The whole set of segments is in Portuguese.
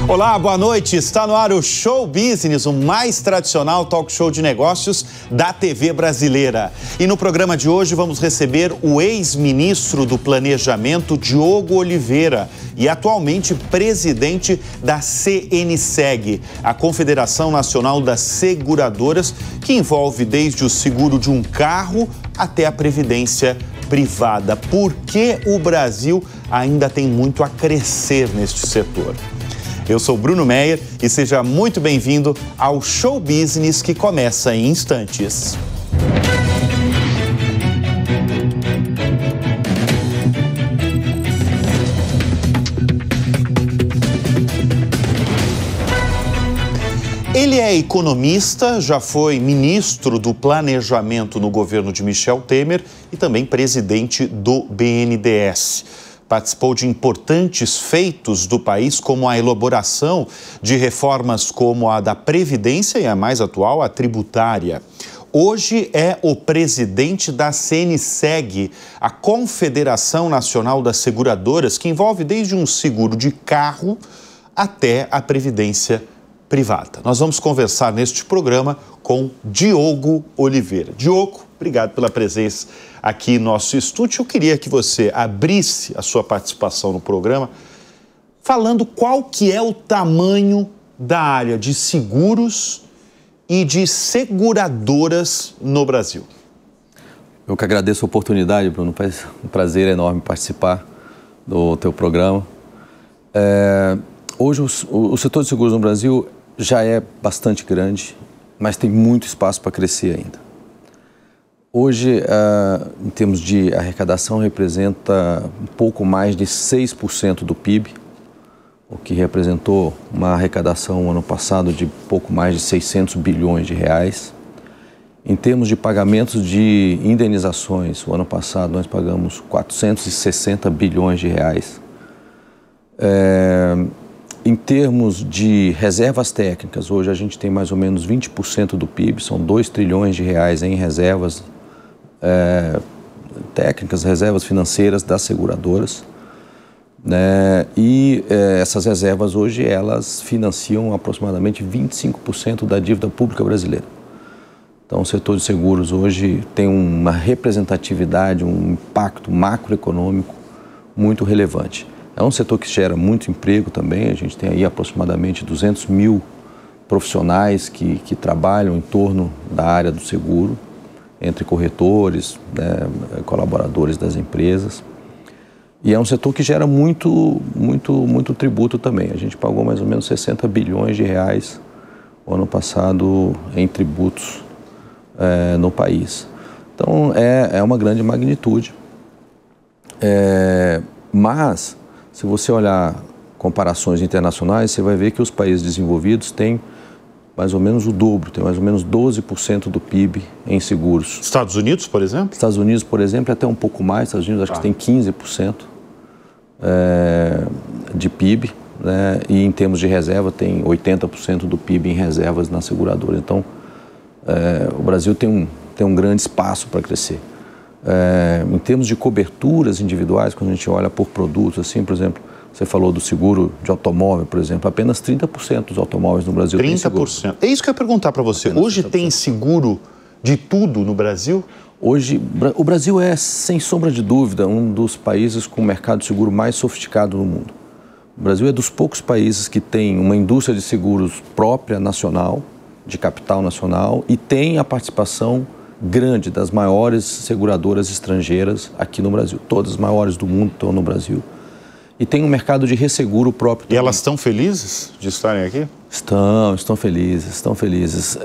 Olá, boa noite. Está no ar o Show Business, o mais tradicional talk show de negócios da TV brasileira. E no programa de hoje vamos receber o ex-ministro do Planejamento, Diogo Oliveira, e atualmente presidente da CNSEG, a Confederação Nacional das Seguradoras, que envolve desde o seguro de um carro até a previdência privada. Por que o Brasil ainda tem muito a crescer neste setor? Eu sou Bruno Meyer e seja muito bem-vindo ao Show Business, que começa em instantes. Ele é economista, já foi ministro do Planejamento no governo de Michel Temer e também presidente do BNDES. Participou de importantes feitos do país, como a elaboração de reformas como a da Previdência e a mais atual, a tributária. Hoje é o presidente da CNSEG, a Confederação Nacional das Seguradoras, que envolve desde um seguro de carro até a previdência privada. Nós vamos conversar neste programa com Diogo Oliveira. Diogo, obrigado pela presença aqui em nosso estúdio. Eu queria que você abrisse a sua participação no programa falando qual que é o tamanho da área de seguros e de seguradoras no Brasil. Eu que agradeço a oportunidade, Bruno. Faz um prazer enorme participar do teu programa. Hoje o setor de seguros no Brasil já é bastante grande, mas tem muito espaço para crescer ainda. Hoje, em termos de arrecadação, representa um pouco mais de 6% do PIB, o que representou uma arrecadação no ano passado de pouco mais de 600 bilhões de reais. Em termos de pagamentos de indenizações, o ano passado nós pagamos 460 bilhões de reais. Em termos de reservas técnicas, hoje a gente tem mais ou menos 20% do PIB, são 2 trilhões de reais em reservas técnicas, reservas financeiras das seguradoras, né? Essas reservas hoje elas financiam aproximadamente 25% da dívida pública brasileira. Então o setor de seguros hoje tem uma representatividade, um impacto macroeconômico muito relevante. É um setor que gera muito emprego também, a gente tem aí aproximadamente 200 mil profissionais que trabalham em torno da área do seguro, entre corretores, né, colaboradores das empresas. E é um setor que gera muito tributo também. A gente pagou mais ou menos 60 bilhões de reais o ano passado em tributos no país. Então é uma grande magnitude. Mas se você olhar comparações internacionais, você vai ver que os países desenvolvidos têm mais ou menos o dobro, tem mais ou menos 12% do PIB em seguros. Estados Unidos, por exemplo? Estados Unidos, por exemplo, é até um pouco mais. Estados Unidos acho que tem 15% de PIB, né? E em termos de reserva tem 80% do PIB em reservas na seguradora. Então, o Brasil tem um grande espaço para crescer. Em termos de coberturas individuais, quando a gente olha por produtos, assim, por exemplo, você falou do seguro de automóvel, por exemplo, apenas 30% dos automóveis no Brasil tem seguro. 30%. É isso que eu ia perguntar para você. Hoje tem seguro de tudo no Brasil? Hoje, o Brasil é, sem sombra de dúvida, um dos países com o mercado de seguro mais sofisticado no mundo. O Brasil é dos poucos países que tem uma indústria de seguros própria, nacional, de capital nacional, e tem a participação grande das maiores seguradoras estrangeiras aqui no Brasil. Todas as maiores do mundo estão no Brasil. E tem um mercado de resseguro próprio também. E elas estão felizes de estarem aqui? Estão felizes, estão felizes.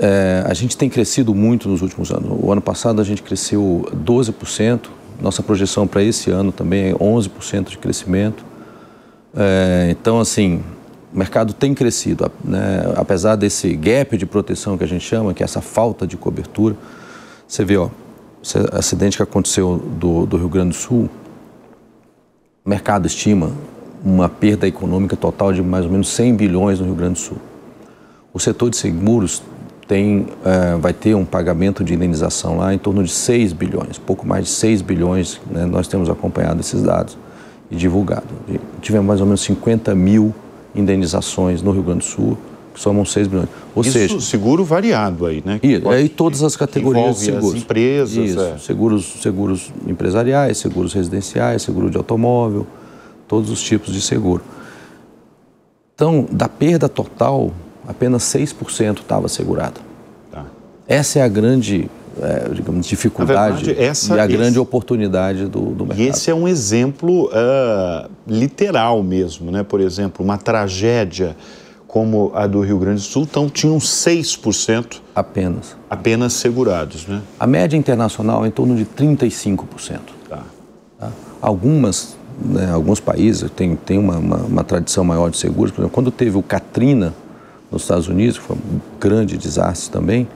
A gente tem crescido muito nos últimos anos. O ano passado a gente cresceu 12%. Nossa projeção para esse ano também é 11% de crescimento. Então, assim, o mercado tem crescido, né? Apesar desse gap de proteção que a gente chama, que é essa falta de cobertura. Você vê, esse acidente que aconteceu do Rio Grande do Sul, o mercado estima uma perda econômica total de mais ou menos 100 bilhões no Rio Grande do Sul. O setor de seguros vai ter um pagamento de indenização lá em torno de 6 bilhões, pouco mais de 6 bilhões, né? Nós temos acompanhado esses dados e divulgado. Tivemos mais ou menos 50 mil indenizações no Rio Grande do Sul, que somam 6 bilhões. Ou isso, seja, seguro variado aí, né? E todas as categorias de seguros. As empresas. Isso, seguros empresariais, seguros residenciais, seguro de automóvel, todos os tipos de seguro. Então, da perda total, apenas 6% estava segurado. Tá. Essa é a grande, digamos, dificuldade verdade, a grande oportunidade do mercado. E esse é um exemplo literal mesmo, né? Por exemplo, uma tragédia como a do Rio Grande do Sul, então tinham 6% apenas segurados, né? A média internacional é em torno de 35%. Tá. Alguns países têm uma tradição maior de seguros. Por exemplo, quando teve o Katrina nos Estados Unidos, que foi um grande desastre também,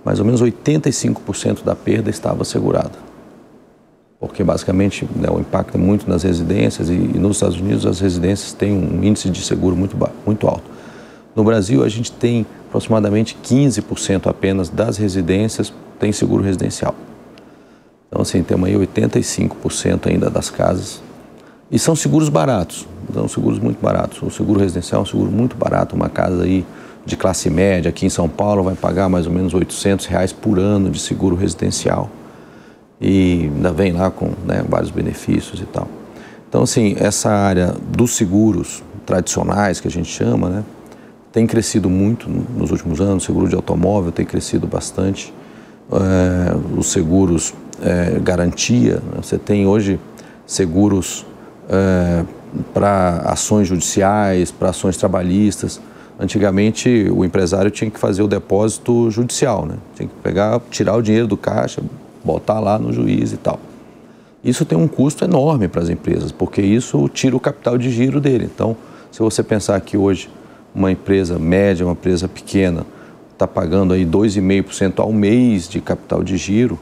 mais ou menos 85% da perda estava assegurada. Porque basicamente o impacto é muito nas residências e nos Estados Unidos as residências têm um índice de seguro muito alto. No Brasil, a gente tem aproximadamente 15% apenas das residências tem seguro residencial. Então, assim, temos aí 85% ainda das casas. E são seguros baratos, são seguros muito baratos. O seguro residencial é um seguro muito barato. Uma casa aí de classe média aqui em São Paulo vai pagar mais ou menos R$800 por ano de seguro residencial. E ainda vem lá com vários benefícios e tal. Então, assim, essa área dos seguros tradicionais, que a gente chama, tem crescido muito nos últimos anos. O seguro de automóvel tem crescido bastante. Os seguros garantia, você tem hoje seguros para ações judiciais, para ações trabalhistas. Antigamente, o empresário tinha que fazer o depósito judicial, tinha que tirar o dinheiro do caixa, botar lá no juiz e tal. Isso tem um custo enorme para as empresas, porque isso tira o capital de giro dele. Então, se você pensar que hoje uma empresa média, uma empresa pequena, está pagando aí 2,5% ao mês de capital de giro,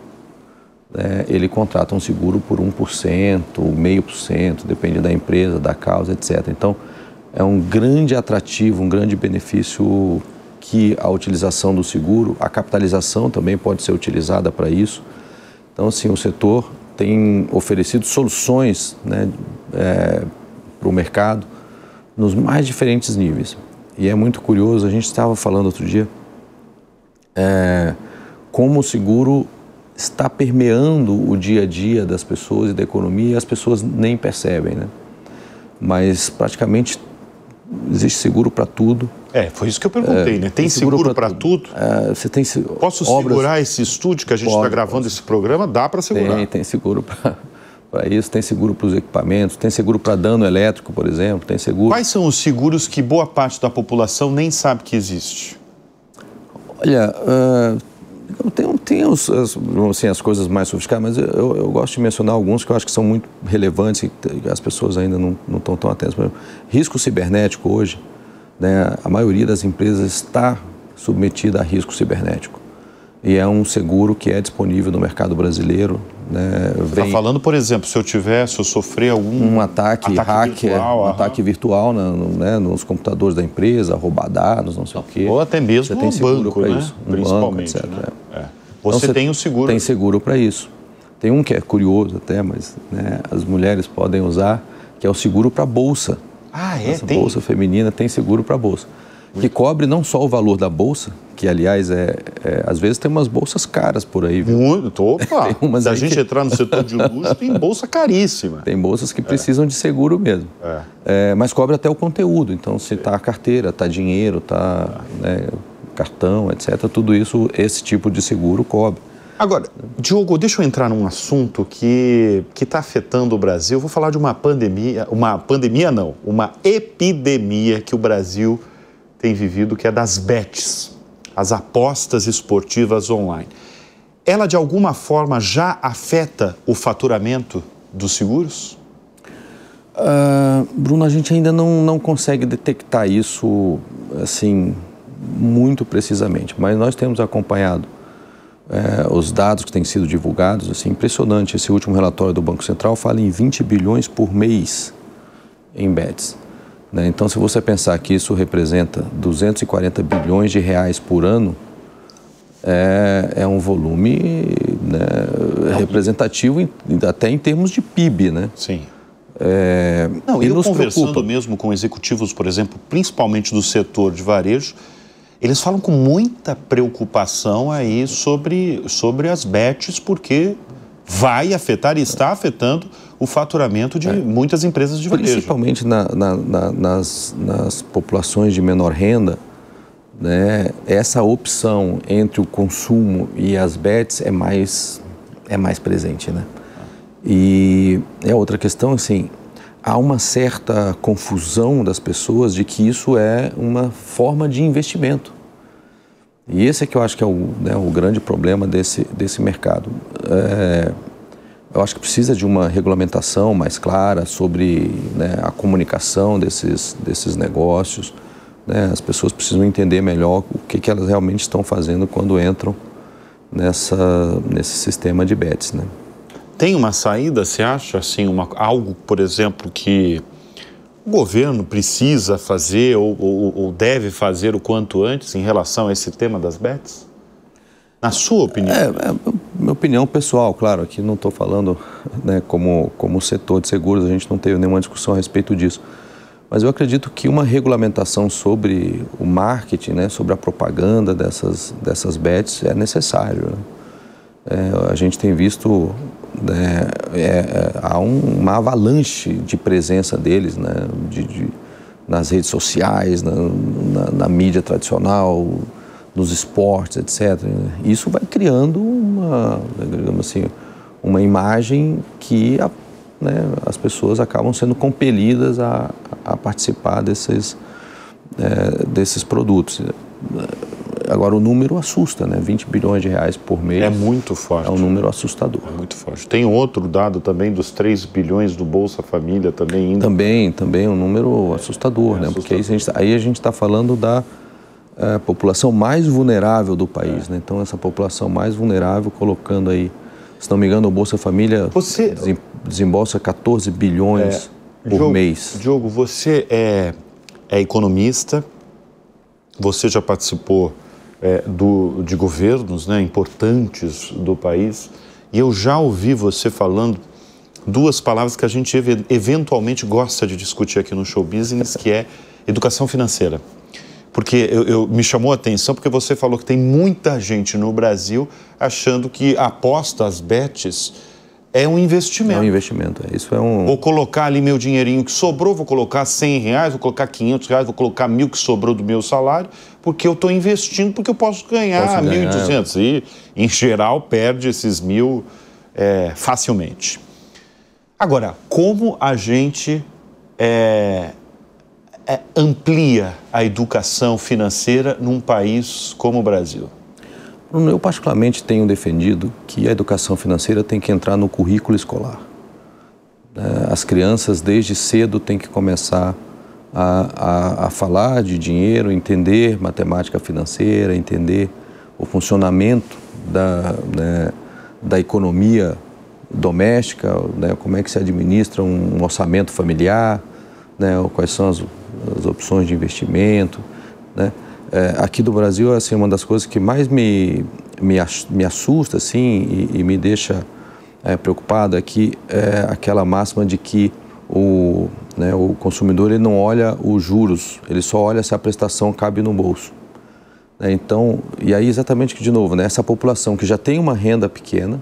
ele contrata um seguro por 1%, 0,5%, depende da empresa, da causa, etc. Então, é um grande atrativo, um grande benefício que a utilização do seguro, a capitalização também pode ser utilizada para isso. Então, assim, o setor tem oferecido soluções para o mercado nos mais diferentes níveis. E é muito curioso, a gente estava falando outro dia, como o seguro está permeando o dia a dia das pessoas e da economia, e as pessoas nem percebem, Mas praticamente existe seguro para tudo. Foi isso que eu perguntei, Tem seguro para tudo? Você tem Posso segurar esse estúdio que a gente está gravando esse programa? Dá para segurar? Tem seguro para isso, tem seguro para os equipamentos, tem seguro para dano elétrico, por exemplo, tem seguro... Quais são os seguros que boa parte da população nem sabe que existe? Olha, tem as coisas mais sofisticadas, mas eu gosto de mencionar alguns que eu acho que são muito relevantes e as pessoas ainda não estão tão atentas. Por exemplo, risco cibernético hoje, a maioria das empresas está submetida a risco cibernético. E é um seguro que é disponível no mercado brasileiro. Você está falando, por exemplo, se eu sofrer algum ataque hacker, virtual, ataque virtual nos computadores da empresa, roubar dados, não sei o quê. Ou até mesmo no banco, isso, principalmente. Banco, etc. Você então, tem o seguro. Tem seguro para isso. Tem um que é curioso até, mas as mulheres podem usar, que é o seguro para bolsa. Tem? Bolsa feminina tem seguro para bolsa. Que cobre não só o valor da bolsa, que aliás às vezes tem umas bolsas caras por aí. Viu? Muito, opa! Se a gente entrar no setor de luxo, tem bolsa caríssima. Tem bolsas que precisam de seguro mesmo. Mas cobre até o conteúdo, então se está a carteira, está dinheiro, está cartão, etc. Tudo isso, esse tipo de seguro cobre. Agora, Diogo, deixa eu entrar num assunto que está afetando o Brasil. Eu vou falar de uma epidemia que o Brasil tem vivido, que é das bets, as apostas esportivas online. Ela, de alguma forma, já afeta o faturamento dos seguros? Bruno, a gente ainda não consegue detectar isso, assim, muito precisamente, mas nós temos acompanhado os dados que têm sido divulgados, assim, impressionante. Esse último relatório do Banco Central fala em 20 bilhões por mês em bets. Então, se você pensar que isso representa 240 bilhões de reais por ano, é um volume representativo até em termos de PIB, Sim. Não, eu conversando mesmo com executivos, por exemplo, principalmente do setor de varejo, eles falam com muita preocupação aí sobre as bets, porque vai afetar e está afetando o faturamento de muitas empresas de varejo. Principalmente nas populações de menor renda, né, essa opção entre o consumo e as bets é mais presente, né? E é outra questão, assim, há uma certa confusão das pessoas de que isso é uma forma de investimento. E esse é que eu acho que é o grande problema desse mercado. Eu acho que precisa de uma regulamentação mais clara sobre, né, a comunicação desses negócios. Né? As pessoas precisam entender melhor o que elas realmente estão fazendo quando entram nesse sistema de bets, né? Tem uma saída, você acha, assim, algo, por exemplo, que o governo precisa fazer ou deve fazer o quanto antes em relação a esse tema das bets? Na sua opinião? Minha opinião pessoal, claro, aqui não estou falando, né, como setor de seguros, a gente não teve nenhuma discussão a respeito disso. Mas eu acredito que uma regulamentação sobre o marketing, né, sobre a propaganda dessas bets é necessário, né? A gente tem visto, né, há uma avalanche de presença deles, né, nas redes sociais, na mídia tradicional, nos esportes, etc. Isso vai criando uma imagem que as pessoas acabam sendo compelidas a participar desses produtos. Agora, o número assusta, né? 20 bilhões de reais por mês. É muito forte. É um número assustador. É muito forte. Tem outro dado também dos 3 bilhões do Bolsa Família também indo. Também um número assustador, né? Assustador. Porque aí a gente está falando da população mais vulnerável do país, né? Então, essa população mais vulnerável, colocando aí, se não me engano, o Bolsa Família desembolsa 14 bilhões por mês. Diogo, você é economista, você já participou de governos, né, importantes do país, e eu já ouvi você falando duas palavras que a gente eventualmente gosta de discutir aqui no Show Business, que é educação financeira. Porque me chamou a atenção porque você falou que tem muita gente no Brasil achando que a aposta, as bets, é um investimento. É um investimento, Vou colocar ali meu dinheirinho que sobrou, vou colocar 100 reais, vou colocar 500 reais, vou colocar 1.000 que sobrou do meu salário, porque eu estou investindo, porque eu posso ganhar 1.200. E, em geral, perde esses 1.000 facilmente. Agora, como a gente amplia a educação financeira num país como o Brasil? Eu particularmente tenho defendido que a educação financeira tem que entrar no currículo escolar. As crianças desde cedo têm que começar a falar de dinheiro, entender matemática financeira, entender o funcionamento da economia doméstica, né, como é que se administra um orçamento familiar, né, quais são as opções de investimento, né? Aqui do Brasil, assim, uma das coisas que mais me assusta, assim, e me deixa preocupado é que aquela máxima de que o consumidor ele não olha os juros, ele só olha se a prestação cabe no bolso. Então, e aí exatamente que, de novo, né, essa população que já tem uma renda pequena,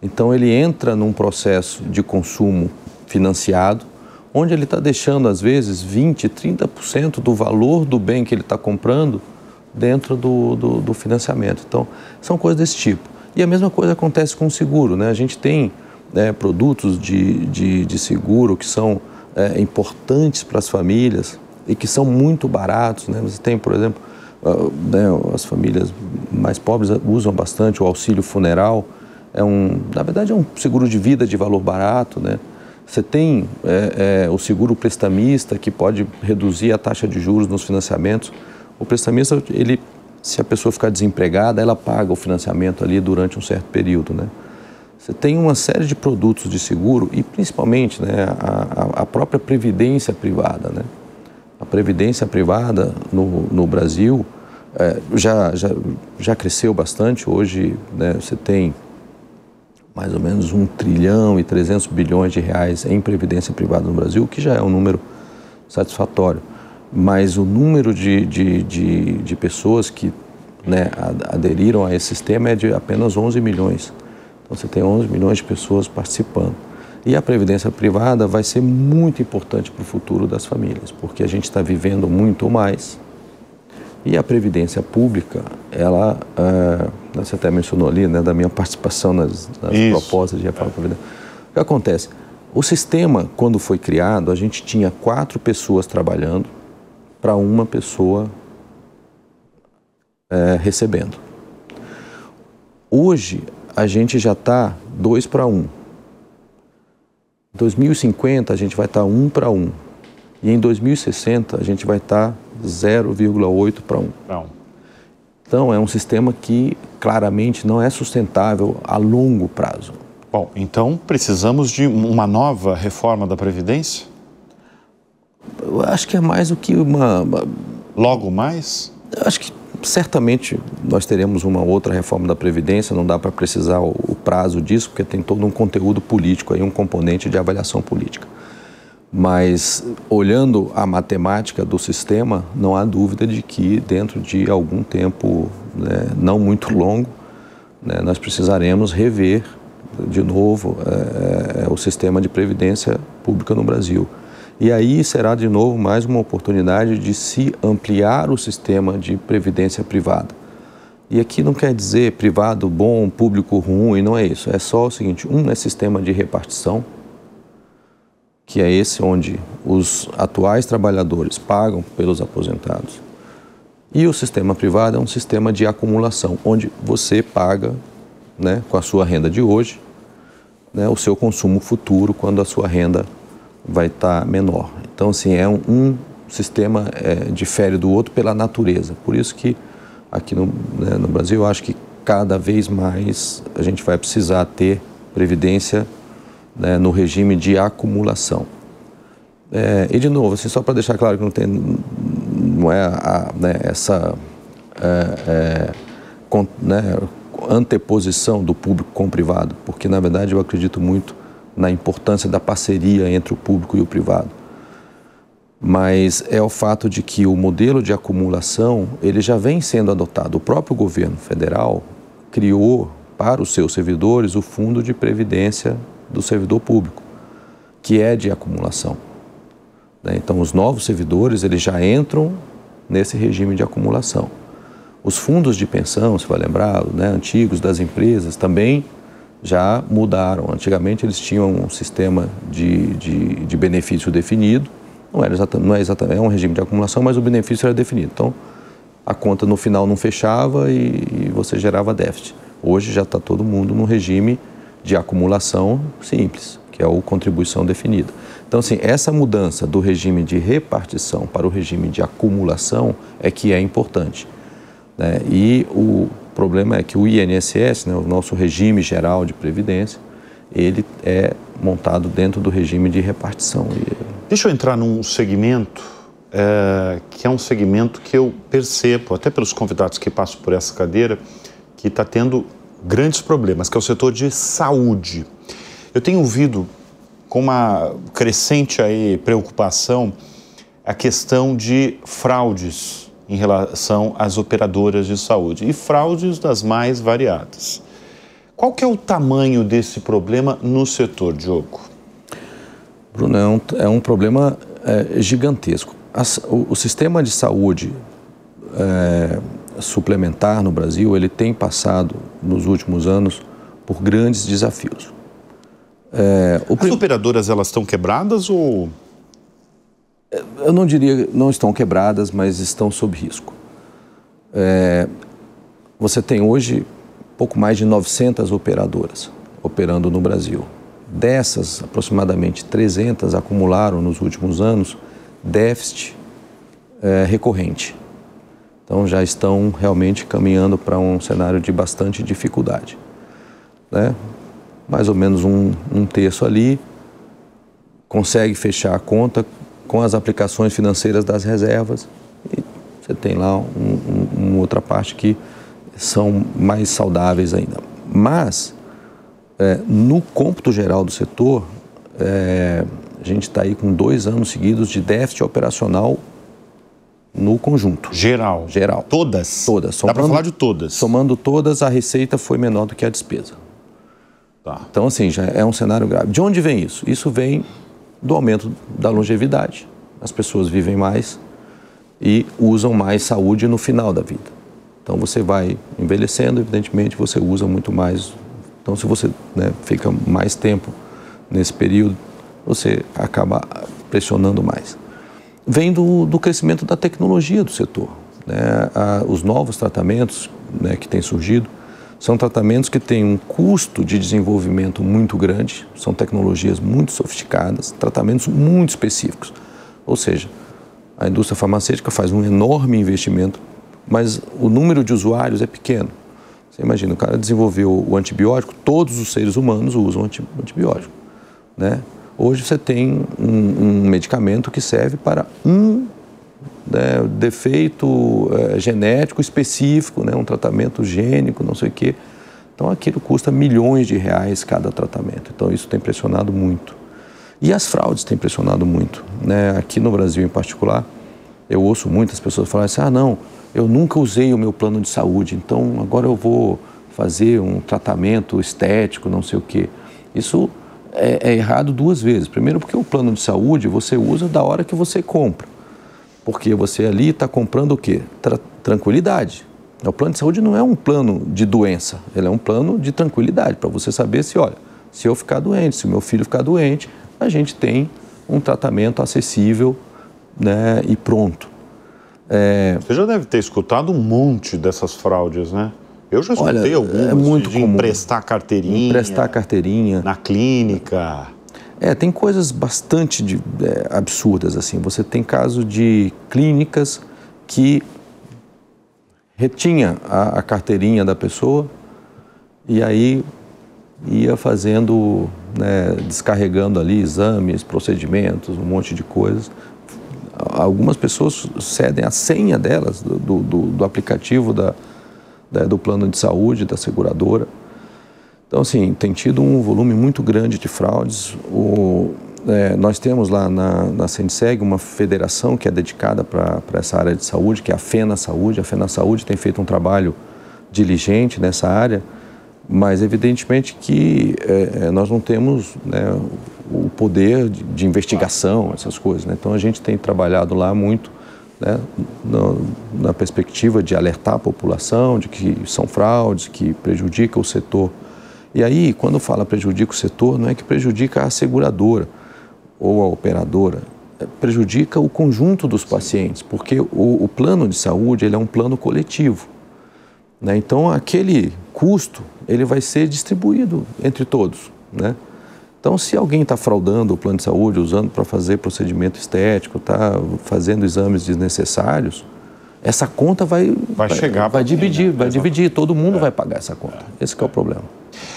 então ele entra num processo de consumo financiado, onde ele está deixando, às vezes, 20%, 30% do valor do bem que ele está comprando dentro do financiamento. Então, são coisas desse tipo. E a mesma coisa acontece com o seguro, né? A gente tem produtos de seguro que são importantes para as famílias e que são muito baratos, né? Você tem, por exemplo, as famílias mais pobres usam bastante o auxílio funeral. Na verdade, é um seguro de vida de valor barato, né? Você tem o seguro prestamista, que pode reduzir a taxa de juros nos financiamentos. O prestamista, se a pessoa ficar desempregada, ela paga o financiamento ali durante um certo período, né? Você tem uma série de produtos de seguro e, principalmente, né, a própria previdência privada, né? A previdência privada no Brasil já cresceu bastante. Hoje, né, você tem mais ou menos 1 trilhão e 300 bilhões de reais em previdência privada no Brasil, que já é um número satisfatório. Mas o número de pessoas que, né, aderiram a esse sistema é de apenas 11 milhões. Então você tem 11 milhões de pessoas participando. E a previdência privada vai ser muito importante para o futuro das famílias, porque a gente está vivendo muito mais. E a previdência pública, ela, você até mencionou ali, né, da minha participação nas propostas de reforma da Previdência. O que acontece? O sistema, quando foi criado, a gente tinha 4 pessoas trabalhando para uma pessoa recebendo. Hoje, a gente já está 2 para 1. Em 2050, a gente vai estar 1 para 1. E em 2060, a gente vai estar 0,8 para 1. Então, é um sistema que claramente não é sustentável a longo prazo. Bom, então precisamos de uma nova reforma da Previdência? Eu acho que é mais do que uma... Logo mais? Eu acho que certamente nós teremos uma outra reforma da Previdência, não dá para precisar o prazo disso, porque tem todo um conteúdo político aí, um componente de avaliação política. Mas, olhando a matemática do sistema, não há dúvida de que dentro de algum tempo, né, não muito longo, né, nós precisaremos rever de novo o sistema de previdência pública no Brasil. E aí será de novo mais uma oportunidade de se ampliar o sistema de previdência privada. E aqui não quer dizer privado bom, público ruim, não é isso. É só o seguinte, é sistema de repartição, que é esse onde os atuais trabalhadores pagam pelos aposentados. E o sistema privado é um sistema de acumulação, onde você paga, né, com a sua renda de hoje, né, o seu consumo futuro quando a sua renda vai estar menor. Então, assim, é um sistema difere do outro pela natureza. Por isso que aqui no Brasil, eu acho que cada vez mais a gente vai precisar ter previdência, né, no regime de acumulação. E, de novo, assim, só para deixar claro que não é essa anteposição do público com o privado, porque, na verdade, eu acredito muito na importância da parceria entre o público e o privado. Mas é o fato de que o modelo de acumulação, ele já vem sendo adotado. O próprio governo federal criou para os seus servidores o Fundo de Previdência do Servidor Público, que é de acumulação. Então, os novos servidores, eles já entram nesse regime de acumulação. Os fundos de pensão, você vai lembrar, né, antigos das empresas, também já mudaram. Antigamente, eles tinham um sistema de benefício definido, não é exatamente, é um regime de acumulação, mas o benefício era definido. Então, a conta no final não fechava e você gerava déficit. Hoje já está todo mundo no regime de acumulação simples, que é a contribuição definida. Então, assim, essa mudança do regime de repartição para o regime de acumulação é que é importante, né? E o problema é que o INSS, né, o nosso regime geral de previdência, ele é montado dentro do regime de repartição. Deixa eu entrar num segmento que é um segmento que eu percebo, até pelos convidados que passam por essa cadeira, que está tendo grandes problemas, que é o setor de saúde. Eu tenho ouvido com uma crescente aí preocupação a questão de fraudes em relação às operadoras de saúde e fraudes das mais variadas. Qual que é o tamanho desse problema no setor, Diogo? Bruno, é um problema gigantesco. O sistema de saúde suplementar no Brasil, ele tem passado nos últimos anos por grandes desafios. As operadoras, elas estão quebradas ou... Eu não diria não estão quebradas, mas estão sob risco. Você tem hoje pouco mais de 900 operadoras operando no Brasil. Dessas, aproximadamente 300 acumularam nos últimos anos déficit recorrente. Então já estão realmente caminhando para um cenário de bastante dificuldade, né? Mais ou menos um terço ali consegue fechar a conta com as aplicações financeiras das reservas e você tem lá uma outra parte que são mais saudáveis ainda. Mas No cômputo geral do setor, a gente está aí com 2 anos seguidos de déficit operacional no conjunto. Geral? Geral. Todas? Todas. Dá para falar de todas? Somando todas, a receita foi menor do que a despesa. Tá. Então, assim, já é um cenário grave. De onde vem isso? Isso vem do aumento da longevidade. As pessoas vivem mais e usam mais saúde no final da vida. Então, você vai envelhecendo, evidentemente, você usa muito mais. Então, se você fica mais tempo nesse período, você acaba pressionando mais. Vem do crescimento da tecnologia do setor. Os novos tratamentos que têm surgido são tratamentos que têm um custo de desenvolvimento muito grande, são tecnologias muito sofisticadas, tratamentos muito específicos. Ou seja, a indústria farmacêutica faz um enorme investimento, mas o número de usuários é pequeno. Você imagina, o cara desenvolveu o antibiótico, todos os seres humanos usam antibiótico. Hoje você tem um medicamento que serve para um defeito genético específico, um tratamento gênico, não sei o quê. Então aquilo custa milhões de reais cada tratamento. Então isso tem pressionado muito. E as fraudes têm pressionado muito. Aqui no Brasil em particular, eu ouço muitas pessoas falarem assim, não, eu nunca usei o meu plano de saúde, então agora eu vou fazer um tratamento estético, não sei o quê. Isso é errado 2 vezes. Primeiro porque o plano de saúde você usa da hora que você compra. Porque você ali está comprando o quê? Tranquilidade. O plano de saúde não é um plano de doença, ele é um plano de tranquilidade, para você saber se, olha, se eu ficar doente, se o meu filho ficar doente, a gente tem um tratamento acessível e pronto. Você já deve ter escutado um monte dessas fraudes, né? Eu já escutei algumas, é muito de comum. Emprestar carteirinha. Na clínica. Tem coisas bastante absurdas, assim. Você tem caso de clínicas que retinha a carteirinha da pessoa e aí ia fazendo, descarregando ali exames, procedimentos, um monte de coisas. Algumas pessoas cedem a senha delas, do aplicativo do plano de saúde, da seguradora. Então, assim, tem tido um volume muito grande de fraudes. Nós temos lá na Senseg uma federação que é dedicada para essa área de saúde, que é a FENA Saúde. A FENA Saúde tem feito um trabalho diligente nessa área, mas evidentemente que nós não temos o poder de investigação, essas coisas. Então, a gente tem trabalhado lá muito na perspectiva de alertar a população de que são fraudes, que prejudicam o setor. E aí, quando fala prejudica o setor, não é que prejudica a seguradora ou a operadora, prejudica o conjunto dos pacientes, porque o plano de saúde ele é um plano coletivo. Então, aquele custo ele vai ser distribuído entre todos. Então, se alguém está fraudando o plano de saúde, usando para fazer procedimento estético, está fazendo exames desnecessários, essa conta vai dividir, todo mundo vai pagar essa conta. Esse que é o problema.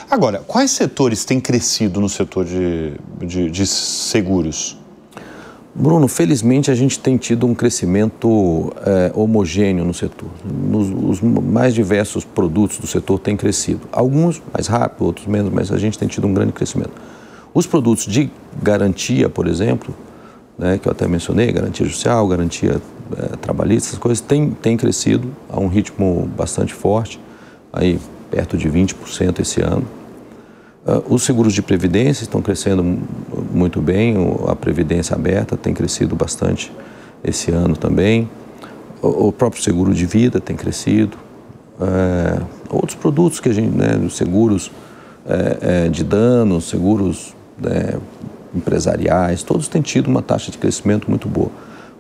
Agora, quais setores têm crescido no setor de seguros? Bruno, felizmente a gente tem tido um crescimento homogêneo no setor. Os mais diversos produtos do setor têm crescido. Alguns mais rápido, outros menos, mas a gente tem tido um grande crescimento. Os produtos de garantia, por exemplo, que eu até mencionei, garantia judicial, garantia trabalhista, essas coisas, têm crescido a um ritmo bastante forte, aí perto de 20% esse ano. Os seguros de previdência estão crescendo muito bem, a previdência aberta tem crescido bastante esse ano também. O próprio seguro de vida tem crescido. Outros produtos que a gente, os seguros de danos, seguros empresariais, todos têm tido uma taxa de crescimento muito boa.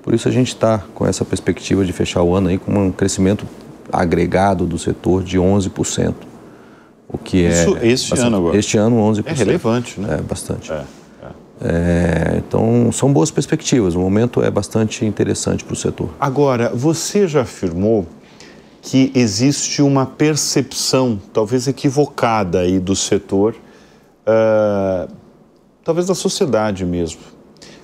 Por isso a gente está com essa perspectiva de fechar o ano aí com um crescimento agregado do setor de 11%. O que isso este ano agora? Este ano, 11%. É relevante, né? Bastante. Então, são boas perspectivas. O momento é bastante interessante para o setor. Agora, você já afirmou que existe uma percepção, talvez equivocada aí do setor, talvez da sociedade mesmo.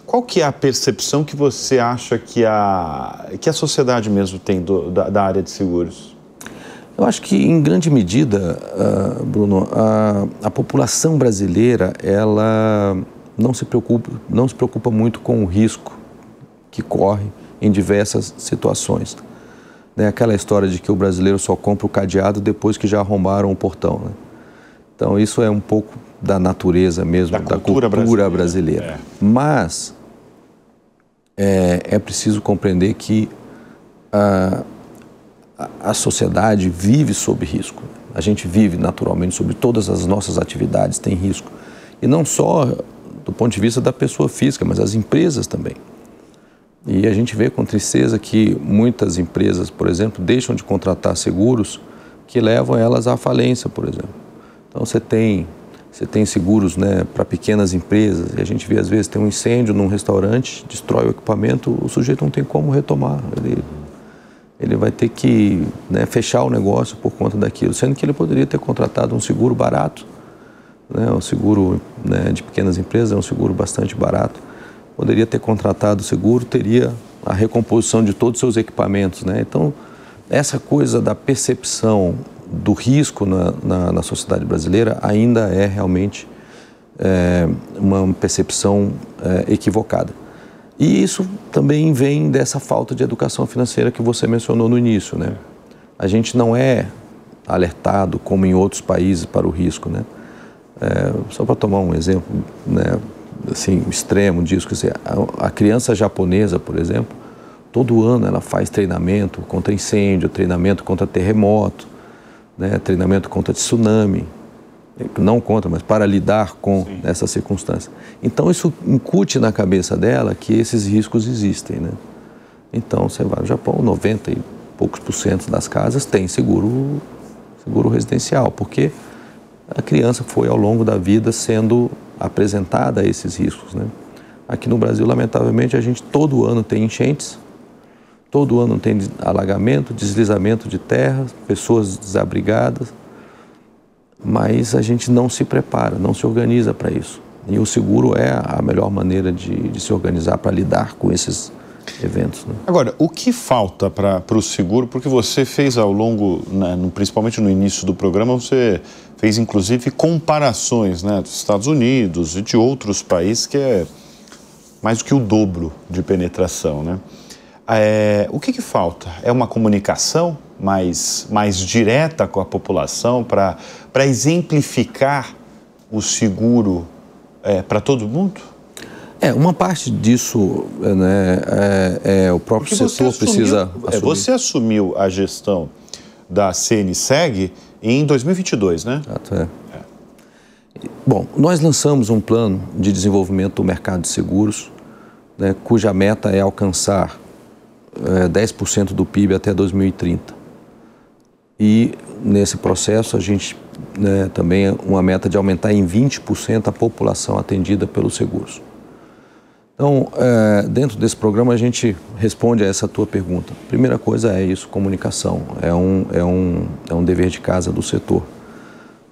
Qual que é a percepção que você acha que a sociedade mesmo tem da área de seguros? Eu acho que, em grande medida, Bruno, a população brasileira, ela não se preocupa muito com o risco que corre em diversas situações. Né? Aquela história de que o brasileiro só compra o cadeado depois que já arrombaram o portão. Né? Então, isso é um pouco da natureza mesmo, da cultura brasileira. É. Mas é preciso compreender que a sociedade vive sob risco. A gente vive naturalmente sobre todas as nossas atividades, tem risco. E não só do ponto de vista da pessoa física, mas as empresas também. E a gente vê com tristeza que muitas empresas, por exemplo, deixam de contratar seguros que levam elas à falência, por exemplo. Então você tem seguros, né, para pequenas empresas, e a gente vê às vezes tem um incêndio num restaurante, destrói o equipamento, o sujeito não tem como retomar. Ele vai ter que, né, fechar o negócio por conta daquilo, sendo que ele poderia ter contratado um seguro barato, né, um seguro, né, de pequenas empresas é um seguro bastante barato. Poderia ter contratado o seguro, teria a recomposição de todos os seus equipamentos. Né? Então, essa coisa da percepção do risco na sociedade brasileira ainda é realmente uma percepção equivocada. E isso também vem dessa falta de educação financeira que você mencionou no início. Né? A gente não é alertado, como em outros países, para o risco. Né? Só para tomar um exemplo, né, assim, extremo disso, quer dizer, a criança japonesa, por exemplo, todo ano ela faz treinamento contra incêndio, treinamento contra terremoto, né, treinamento contra tsunami, não contra, mas para lidar com essas circunstâncias. Então isso incute na cabeça dela que esses riscos existem, né? Então você vai no Japão, 90 e poucos % das casas tem seguro residencial, porque a criança foi ao longo da vida sendo apresentada a esses riscos, né? Aqui no Brasil, lamentavelmente, a gente todo ano tem enchentes, todo ano tem alagamento, deslizamento de terra, pessoas desabrigadas, mas a gente não se prepara, não se organiza para isso. E o seguro é a melhor maneira de se organizar para lidar com esses eventos. Né? Agora, o que falta para o seguro? Porque você fez ao longo, né, principalmente no início do programa, você fez inclusive comparações, né, dos Estados Unidos e de outros países, que é mais do que o dobro de penetração. Né? O que falta? É uma comunicação mais direta com a população para exemplificar o seguro para todo mundo? Uma parte disso, né, o próprio setor precisa assumir. Você assumiu a gestão da CNSEG em 2022, né? Exato, Bom, nós lançamos um plano de desenvolvimento do mercado de seguros, né, cuja meta é alcançar 10% do PIB até 2030. E nesse processo a gente, né, também uma meta de aumentar em 20% a população atendida pelos seguros. Então, dentro desse programa a gente responde a essa tua pergunta. Primeira coisa é isso, comunicação, é um dever de casa do setor.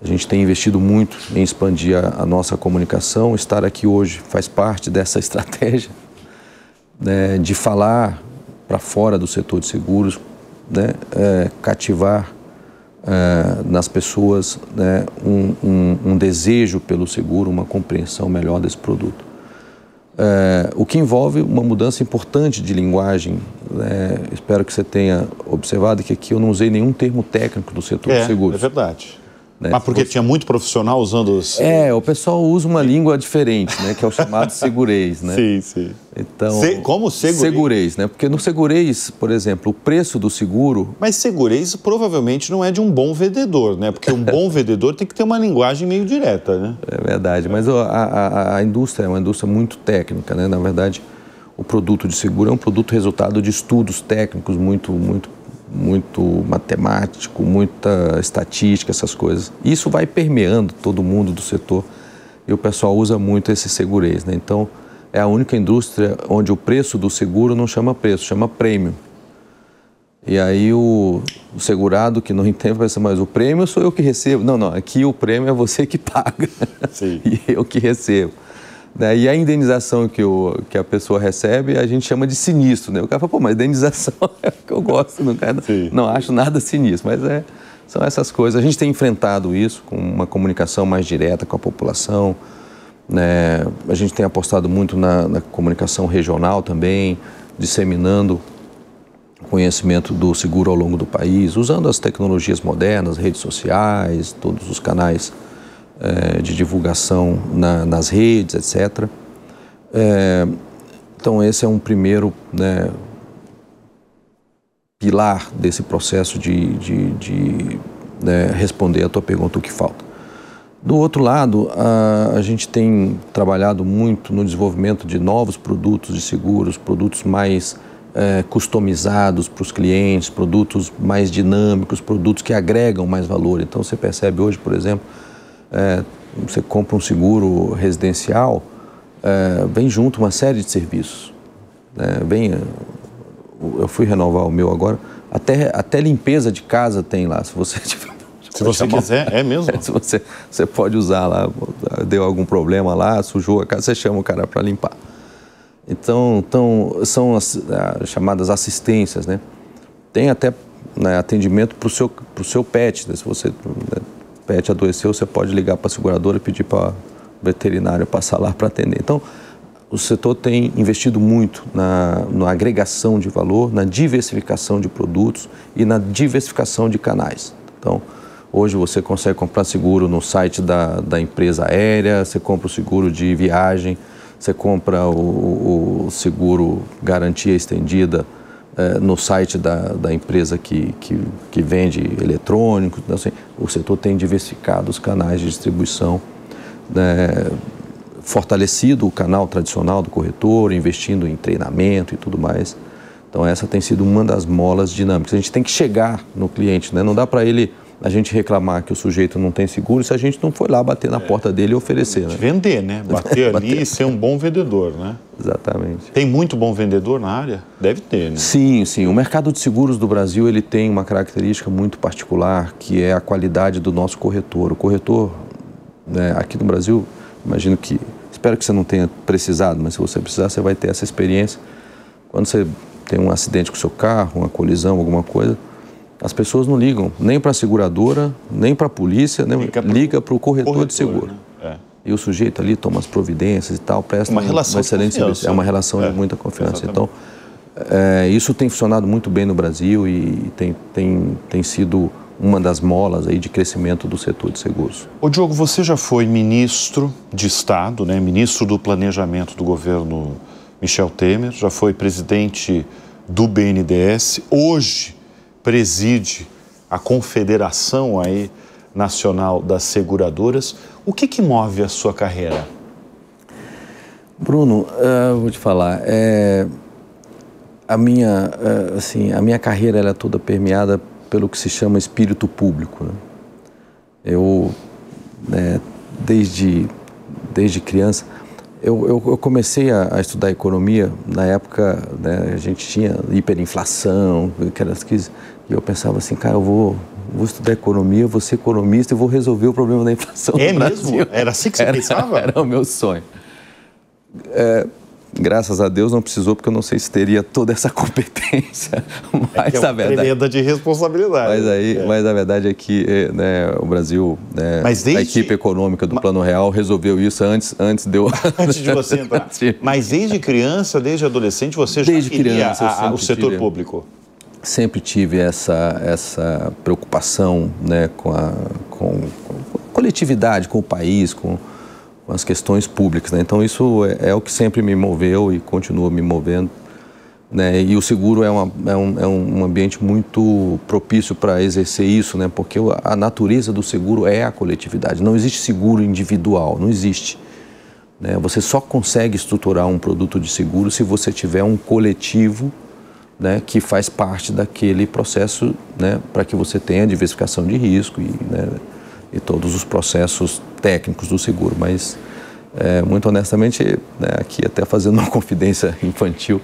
A gente tem investido muito em expandir a nossa comunicação, estar aqui hoje faz parte dessa estratégia, né, de falar para fora do setor de seguros, né, cativar nas pessoas, né, um desejo pelo seguro, uma compreensão melhor desse produto. O que envolve uma mudança importante de linguagem. Espero que você tenha observado que aqui eu não usei nenhum termo técnico do setor de seguros. É verdade. Né? Mas porque tinha muito profissional usando os... o pessoal usa uma língua diferente, né, que é o chamado segurês, né? Sim. Então, como segurês? Segurês, né? Porque no segurês, por exemplo, o preço do seguro... Mas segurês provavelmente não é de um bom vendedor, né? Porque um bom vendedor tem que ter uma linguagem meio direta, né? É verdade, mas a indústria é uma indústria muito técnica, né? Na verdade, o produto de seguro é um produto resultado de estudos técnicos muito matemático, muita estatística, essas coisas. Isso vai permeando todo mundo do setor e o pessoal usa muito esse segurês, né? Então, é a única indústria onde o preço do seguro não chama preço, chama prêmio. E aí o segurado que não entende vai pensar, mas o prêmio sou eu que recebo. Não, aqui o prêmio é você que paga. Sim. E eu que recebo. E a indenização que a pessoa recebe, a gente chama de sinistro, né? O cara fala, mas indenização é o que eu gosto, não acho nada sinistro, mas São essas coisas. A gente tem enfrentado isso com uma comunicação mais direta com a população, né? A gente tem apostado muito na comunicação regional também, disseminando conhecimento do seguro ao longo do país, usando as tecnologias modernas, redes sociais, todos os canais de divulgação nas redes, etc. Então, esse é um primeiro, né, pilar desse processo de responder a tua pergunta, o que falta. Do outro lado, a gente tem trabalhado muito no desenvolvimento de novos produtos de seguros, produtos mais customizados para os clientes, produtos mais dinâmicos, produtos que agregam mais valor. Então, você percebe hoje, por exemplo, você compra um seguro residencial, vem junto uma série de serviços. Eu fui renovar o meu agora, até limpeza de casa tem lá, se você tiver. Se você quiser, é mesmo? Se você pode usar lá, deu algum problema lá, sujou a casa, você chama o cara para limpar. Então são as chamadas assistências, né? Tem até, né, atendimento para o seu pet, né? Se você pet adoeceu, você pode ligar para a seguradora e pedir para o veterinário passar lá para atender. Então, o setor tem investido muito na agregação de valor, na diversificação de produtos e na diversificação de canais. Então, hoje você consegue comprar seguro no site da empresa aérea, você compra o seguro de viagem, você compra o seguro garantia estendida no site da empresa que vende eletrônicos. Então, assim, o setor tem diversificado os canais de distribuição, né, fortalecido o canal tradicional do corretor, investindo em treinamento e tudo mais. Então, essa tem sido uma das molas dinâmicas. A gente tem que chegar no cliente, né? Não dá para a gente reclamar que o sujeito não tem seguro se a gente não foi lá bater na porta dele e oferecer. Né? Vender, né? Bater ali e ser um bom vendedor, né? Exatamente. Tem muito bom vendedor na área? Deve ter, né? Sim, sim. O mercado de seguros do Brasil, ele tem uma característica muito particular, que é a qualidade do nosso corretor. O corretor, né, aqui no Brasil, imagino que, espero que você não tenha precisado, mas se você precisar, você vai ter essa experiência. Quando você tem um acidente com o seu carro, uma colisão, alguma coisa, as pessoas não ligam nem para a seguradora, nem para a polícia, liga para o corretor de seguro. Né? E o sujeito ali toma as providências e tal, presta uma relação excelente serviço. É uma relação de muita confiança. Exatamente. Então, isso tem funcionado muito bem no Brasil e tem sido uma das molas aí de crescimento do setor de seguros. Ô Diogo, você já foi ministro de Estado, né? Ministro do Planejamento do governo Michel Temer, já foi presidente do BNDES, hoje preside a Confederação aí Nacional das Seguradoras. O que move a sua carreira? Bruno, vou te falar, a minha carreira ela é toda permeada pelo que se chama espírito público. Né? Eu, desde criança, eu comecei a estudar economia na época, né, a gente tinha hiperinflação, aquelas crises, e eu pensava assim, cara, eu vou estudar economia, vou ser economista e vou resolver o problema da inflação no Brasil. Mesmo? Era assim que você pensava? Era o meu sonho. Graças a Deus não precisou, porque eu não sei se teria toda essa competência. Mas a verdade, tremenda de responsabilidade. Mas a verdade é que, né, o Brasil, né, a equipe econômica do Plano Real resolveu isso antes de eu... Antes de você entrar. Mas desde criança, desde adolescente, você já queria o setor público? Sempre tive essa preocupação, né, com a coletividade, com o país, com as questões públicas, né? Então isso é o que sempre me moveu e continua me movendo, né? E o seguro é um ambiente muito propício para exercer isso, né? Porque a natureza do seguro é a coletividade. Não existe seguro individual, não existe, né? Você só consegue estruturar um produto de seguro se você tiver um coletivo, né, que faz parte daquele processo, né, para que você tenha diversificação de risco e todos os processos técnicos do seguro. Mas, muito honestamente, né, aqui até fazendo uma confidência infantil,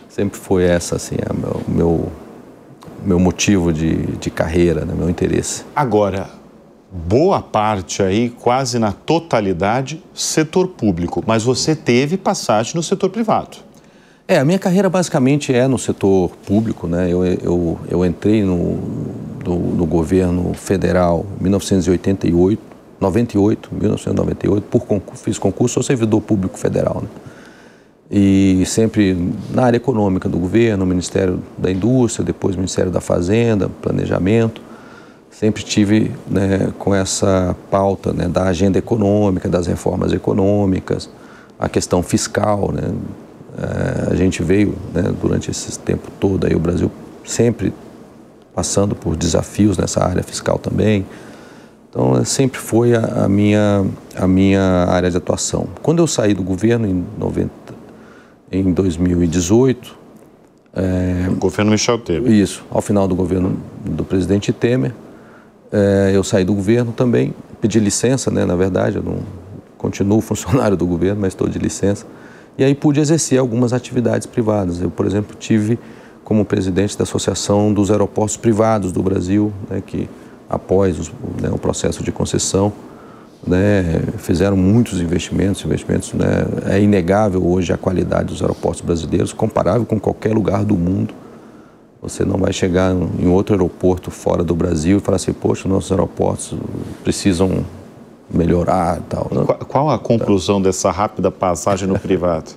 sempre foi essa, assim, meu motivo de carreira, né, meu interesse. Agora, boa parte aí, quase na totalidade, setor público, mas você teve passagem no setor privado. A minha carreira basicamente é no setor público, né? Eu entrei no governo federal em 1998, fiz concurso, sou servidor público federal, né? E sempre na área econômica do governo, Ministério da Indústria, depois Ministério da Fazenda, Planejamento. Sempre tive, né, com essa pauta, né, da agenda econômica, das reformas econômicas, a questão fiscal, né? A gente veio, né, durante esse tempo todo, aí, o Brasil sempre passando por desafios nessa área fiscal também. Então, sempre foi a minha área de atuação. Quando eu saí do governo em 2018... O governo Michel Temer. Isso, ao final do governo do presidente Temer, eu saí do governo também, pedi licença, né, na verdade, eu não continuo funcionário do governo, mas estou de licença. E aí pude exercer algumas atividades privadas. Eu, por exemplo, tive como presidente da Associação dos Aeroportos Privados do Brasil, né, que após o processo de concessão, né, fizeram muitos investimentos, né, é inegável hoje a qualidade dos aeroportos brasileiros, comparável com qualquer lugar do mundo. Você não vai chegar em outro aeroporto fora do Brasil e falar assim, poxa, nossos aeroportos precisam melhorar e tal. Qual a conclusão dessa rápida passagem no privado?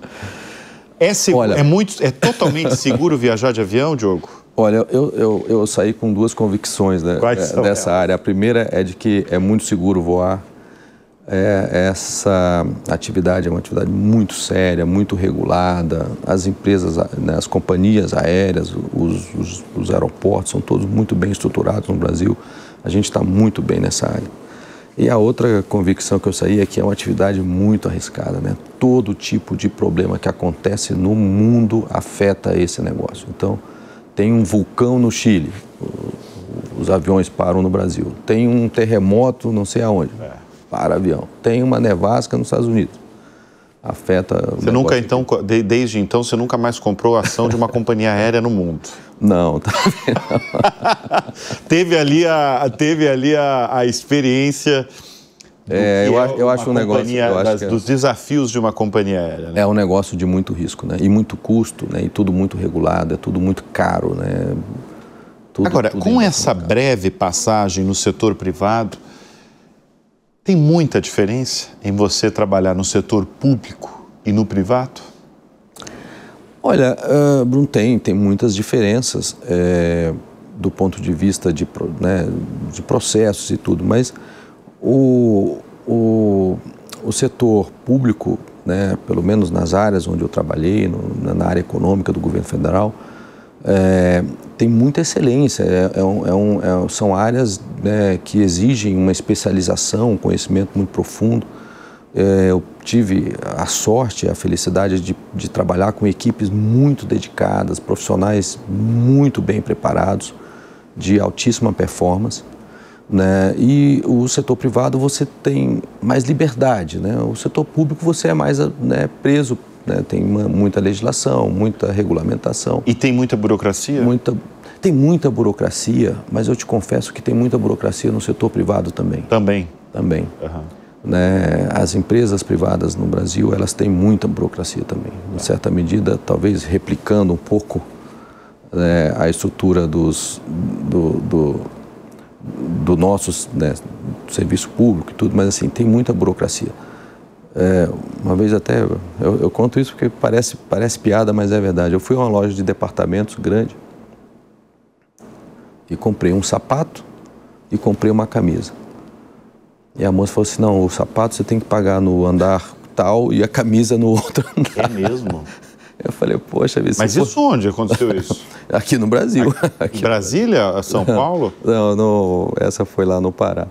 Olha, é totalmente seguro viajar de avião, Diogo? Olha, eu saí com duas convicções, né, dessa área. A primeira é de que é muito seguro voar. Essa atividade é uma atividade muito séria, muito regulada. As empresas, né, as companhias aéreas, os aeroportos são todos muito bem estruturados no Brasil. A gente está muito bem nessa área. E a outra convicção que eu saí é que é uma atividade muito arriscada, né? Todo tipo de problema que acontece no mundo afeta esse negócio. Então, tem um vulcão no Chile, os aviões param no Brasil. Tem um terremoto não sei aonde, para avião. Tem uma nevasca nos Estados Unidos, afeta... Você nunca, então, desde então, você nunca mais comprou a ação de uma companhia aérea no mundo? Não, também não. Teve ali a experiência eu acho um negócio dos desafios de uma companhia aérea, né? É um negócio de muito risco, né? E muito custo, né? E tudo muito regulado, é tudo muito caro, né? Agora, com essa breve passagem no setor privado, tem muita diferença em você trabalhar no setor público e no privado? Olha, Bruno, tem muitas diferenças do ponto de vista de processos e tudo, mas o setor público, né, pelo menos nas áreas onde eu trabalhei, na área econômica do governo federal, tem muita excelência. São áreas, né, que exigem uma especialização, um conhecimento muito profundo. Eu tive a sorte, a felicidade de trabalhar com equipes muito dedicadas, profissionais muito bem preparados, de altíssima performance, né? E o setor privado você tem mais liberdade, né? O setor público você é mais, né, preso, né? Tem muita legislação, muita regulamentação. E tem muita burocracia? Tem muita burocracia, mas eu te confesso que tem muita burocracia no setor privado também. Também? Também. Uhum. Né, as empresas privadas no Brasil, elas têm muita burocracia também, em certa medida, talvez replicando um pouco, né, a estrutura do nosso, né, serviço público e tudo, mas assim, tem muita burocracia. Uma vez até, eu conto isso porque parece piada, mas é verdade. Eu fui a uma loja de departamentos grande e comprei um sapato e comprei uma camisa. E a moça falou assim, não, o sapato você tem que pagar no andar tal e a camisa no outro andar. É mesmo? Eu falei, poxa... Mas isso onde aconteceu isso? Aqui no Brasil. Aqui em Brasília? São Paulo? Não, essa foi lá no Pará.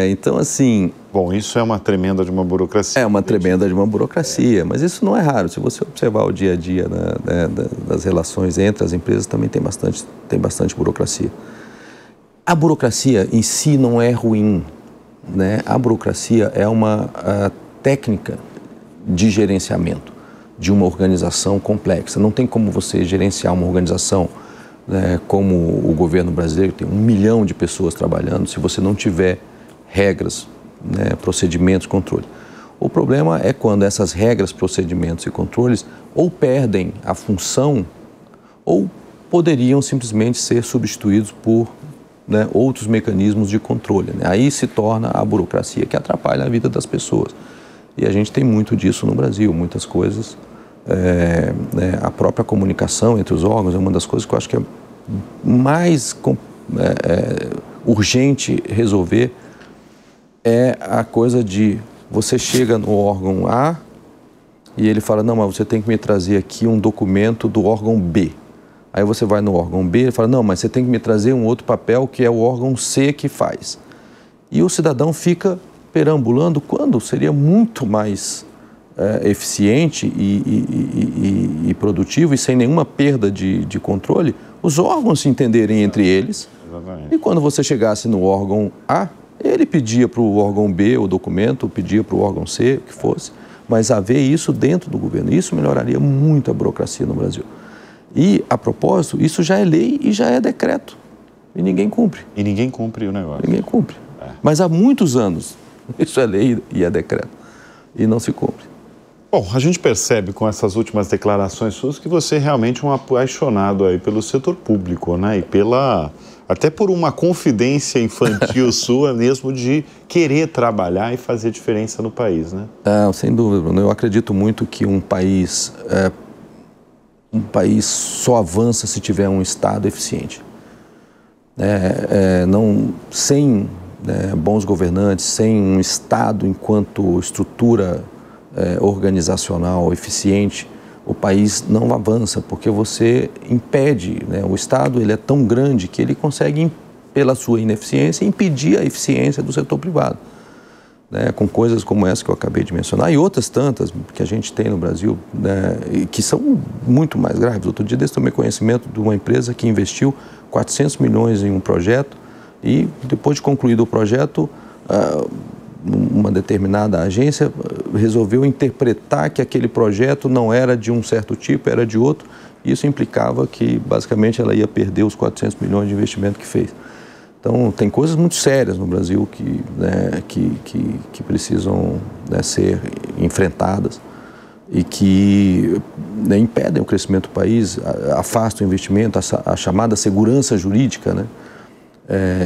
Então, assim... Bom, isso é uma tremenda de uma burocracia. É uma tremenda de uma burocracia, mas isso não é raro. Se você observar o dia a dia, né, das relações entre as empresas, também tem bastante burocracia. A burocracia em si não é ruim, né? A burocracia é uma técnica de gerenciamento de uma organização complexa. Não tem como você gerenciar uma organização, né, como o governo brasileiro, tem 1 milhão de pessoas trabalhando, se você não tiver regras, né, procedimentos, controle. O problema é quando essas regras, procedimentos e controles ou perdem a função ou poderiam simplesmente ser substituídos por né, outros mecanismos de controle, né? Aí se torna a burocracia que atrapalha a vida das pessoas. E a gente tem muito disso no Brasil, muitas coisas. Né, a própria comunicação entre os órgãos é uma das coisas que eu acho que é mais urgente resolver. É a coisa de você chega no órgão A e ele fala, não, mas você tem que me trazer aqui um documento do órgão B. Aí você vai no órgão B e ele fala, não, mas você tem que me trazer um outro papel que é o órgão C que faz. E o cidadão fica perambulando quando seria muito mais eficiente e produtivo e sem nenhuma perda de controle, os órgãos se entenderem entre eles. Exatamente. E quando você chegasse no órgão A, ele pedia para o órgão B o documento, pedia para o órgão C, o que fosse, mas haver isso dentro do governo. Isso melhoraria muito a burocracia no Brasil. E, a propósito, isso já é lei e já é decreto. E ninguém cumpre. E ninguém cumpre o negócio. Ninguém cumpre. Mas há muitos anos isso é lei e é decreto. E não se cumpre. Bom, a gente percebe com essas últimas declarações suas que você é realmente um apaixonado aí pelo setor público, né? E até por uma confidência infantil sua mesmo de querer trabalhar e fazer diferença no país, né? Sem dúvida, Bruno. Eu acredito muito que um país só avança se tiver um Estado eficiente. Sem bons governantes, sem um Estado enquanto estrutura organizacional eficiente, o país não avança, porque você impede, né? O Estado ele é tão grande que ele consegue, pela sua ineficiência, impedir a eficiência do setor privado, né? Com coisas como essa que eu acabei de mencionar e outras tantas que a gente tem no Brasil, né? Que são muito mais graves. Outro dia desse tomei conhecimento de uma empresa que investiu 400 milhões em um projeto e depois de concluído o projeto, uma determinada agência resolveu interpretar que aquele projeto não era de um certo tipo, era de outro. Isso implicava que, basicamente, ela ia perder os 400 milhões de investimento que fez. Então, tem coisas muito sérias no Brasil que precisam, né, ser enfrentadas e que, né, impedem o crescimento do país, afastam o investimento, a chamada segurança jurídica, né?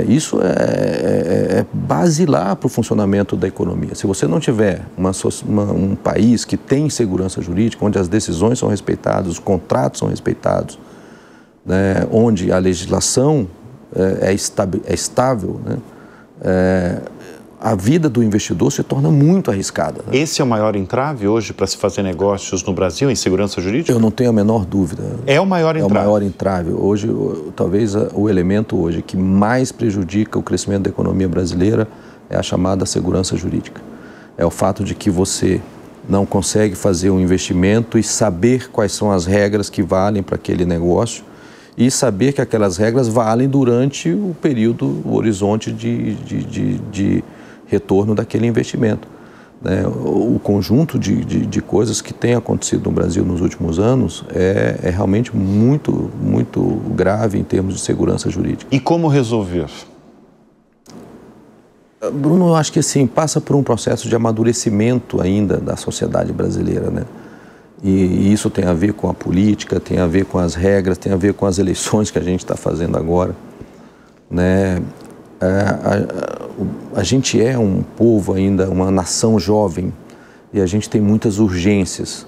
Isso é basilar para o funcionamento da economia. Se você não tiver um país que tem segurança jurídica, onde as decisões são respeitadas, os contratos são respeitados, né, onde a legislação é estável, né, a vida do investidor se torna muito arriscada, né? Esse é o maior entrave hoje para se fazer negócios no Brasil, em segurança jurídica? Eu não tenho a menor dúvida. É o maior entrave? É o maior entrave. Hoje, talvez o elemento hoje que mais prejudica o crescimento da economia brasileira é a chamada segurança jurídica. É o fato de que você não consegue fazer um investimento e saber quais são as regras que valem para aquele negócio e saber que aquelas regras valem durante o período, o horizonte de retorno daquele investimento, né? O conjunto de coisas que tem acontecido no Brasil nos últimos anos é realmente muito, muito grave em termos de segurança jurídica. E como resolver? Bruno, eu acho que assim, passa por um processo de amadurecimento ainda da sociedade brasileira, né? E isso tem a ver com a política, tem a ver com as regras, tem a ver com as eleições que a gente está fazendo agora, né? A gente é um povo ainda, uma nação jovem, e a gente tem muitas urgências.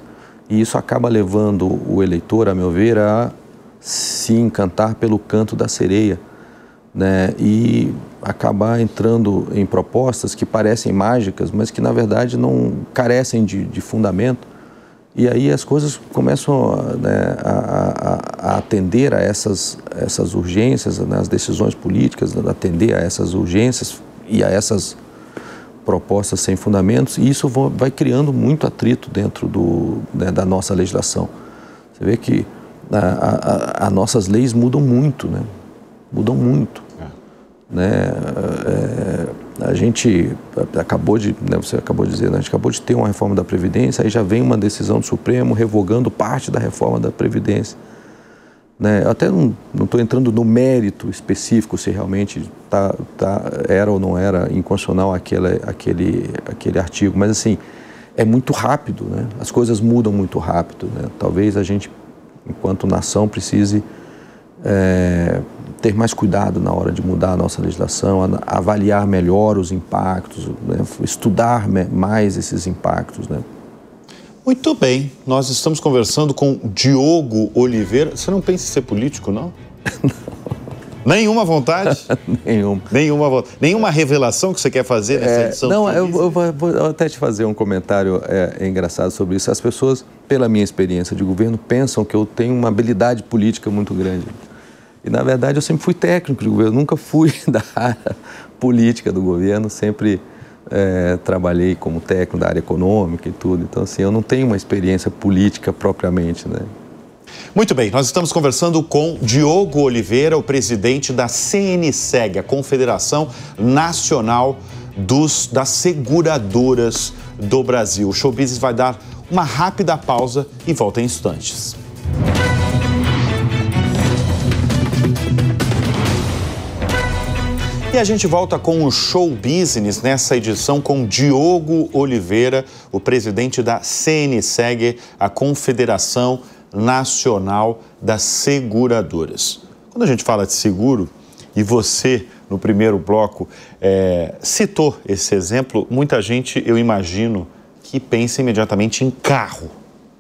E isso acaba levando o eleitor, a meu ver, a se encantar pelo canto da sereia, né? E acabar entrando em propostas que parecem mágicas, mas que, na verdade, não carecem de fundamento. E aí as coisas começam, né, a atender a essas urgências, né, as decisões políticas, atender a essas urgências e a essas propostas sem fundamentos, e isso vai criando muito atrito dentro né, da nossa legislação. Você vê que as nossas leis mudam muito, né? Mudam muito. Né? A gente acabou de, né, você acabou de dizer, né, a gente acabou de ter uma reforma da Previdência, aí já vem uma decisão do Supremo revogando parte da reforma da Previdência, né? Eu até não estou entrando no mérito específico se realmente era ou não era inconstitucional aquele artigo, mas assim, é muito rápido, né? As coisas mudam muito rápido, né? Talvez a gente, enquanto nação, precise ter mais cuidado na hora de mudar a nossa legislação, avaliar melhor os impactos, né? Estudar mais esses impactos, né? Muito bem, nós estamos conversando com Diogo Oliveira. Você não pensa em ser político, não? Não. Nenhuma vontade? Nenhuma. Nenhuma revelação que você quer fazer nessa edição? Não, eu vou até te fazer um comentário engraçado sobre isso. As pessoas, pela minha experiência de governo, pensam que eu tenho uma habilidade política muito grande. E, na verdade, eu sempre fui técnico de governo, nunca fui da área política do governo, sempre trabalhei como técnico da área econômica e tudo. Então, assim, eu não tenho uma experiência política propriamente, né? Muito bem, nós estamos conversando com Diogo Oliveira, o presidente da CNSEG, a Confederação Nacional das Seguradoras do Brasil. O Show Business vai dar uma rápida pausa e volta em instantes. E a gente volta com o Show Business nessa edição com Diogo Oliveira, o presidente da CNSEG, a Confederação Nacional das Seguradoras. Quando a gente fala de seguro, e você, no primeiro bloco, citou esse exemplo, muita gente, eu imagino, que pensa imediatamente em carro,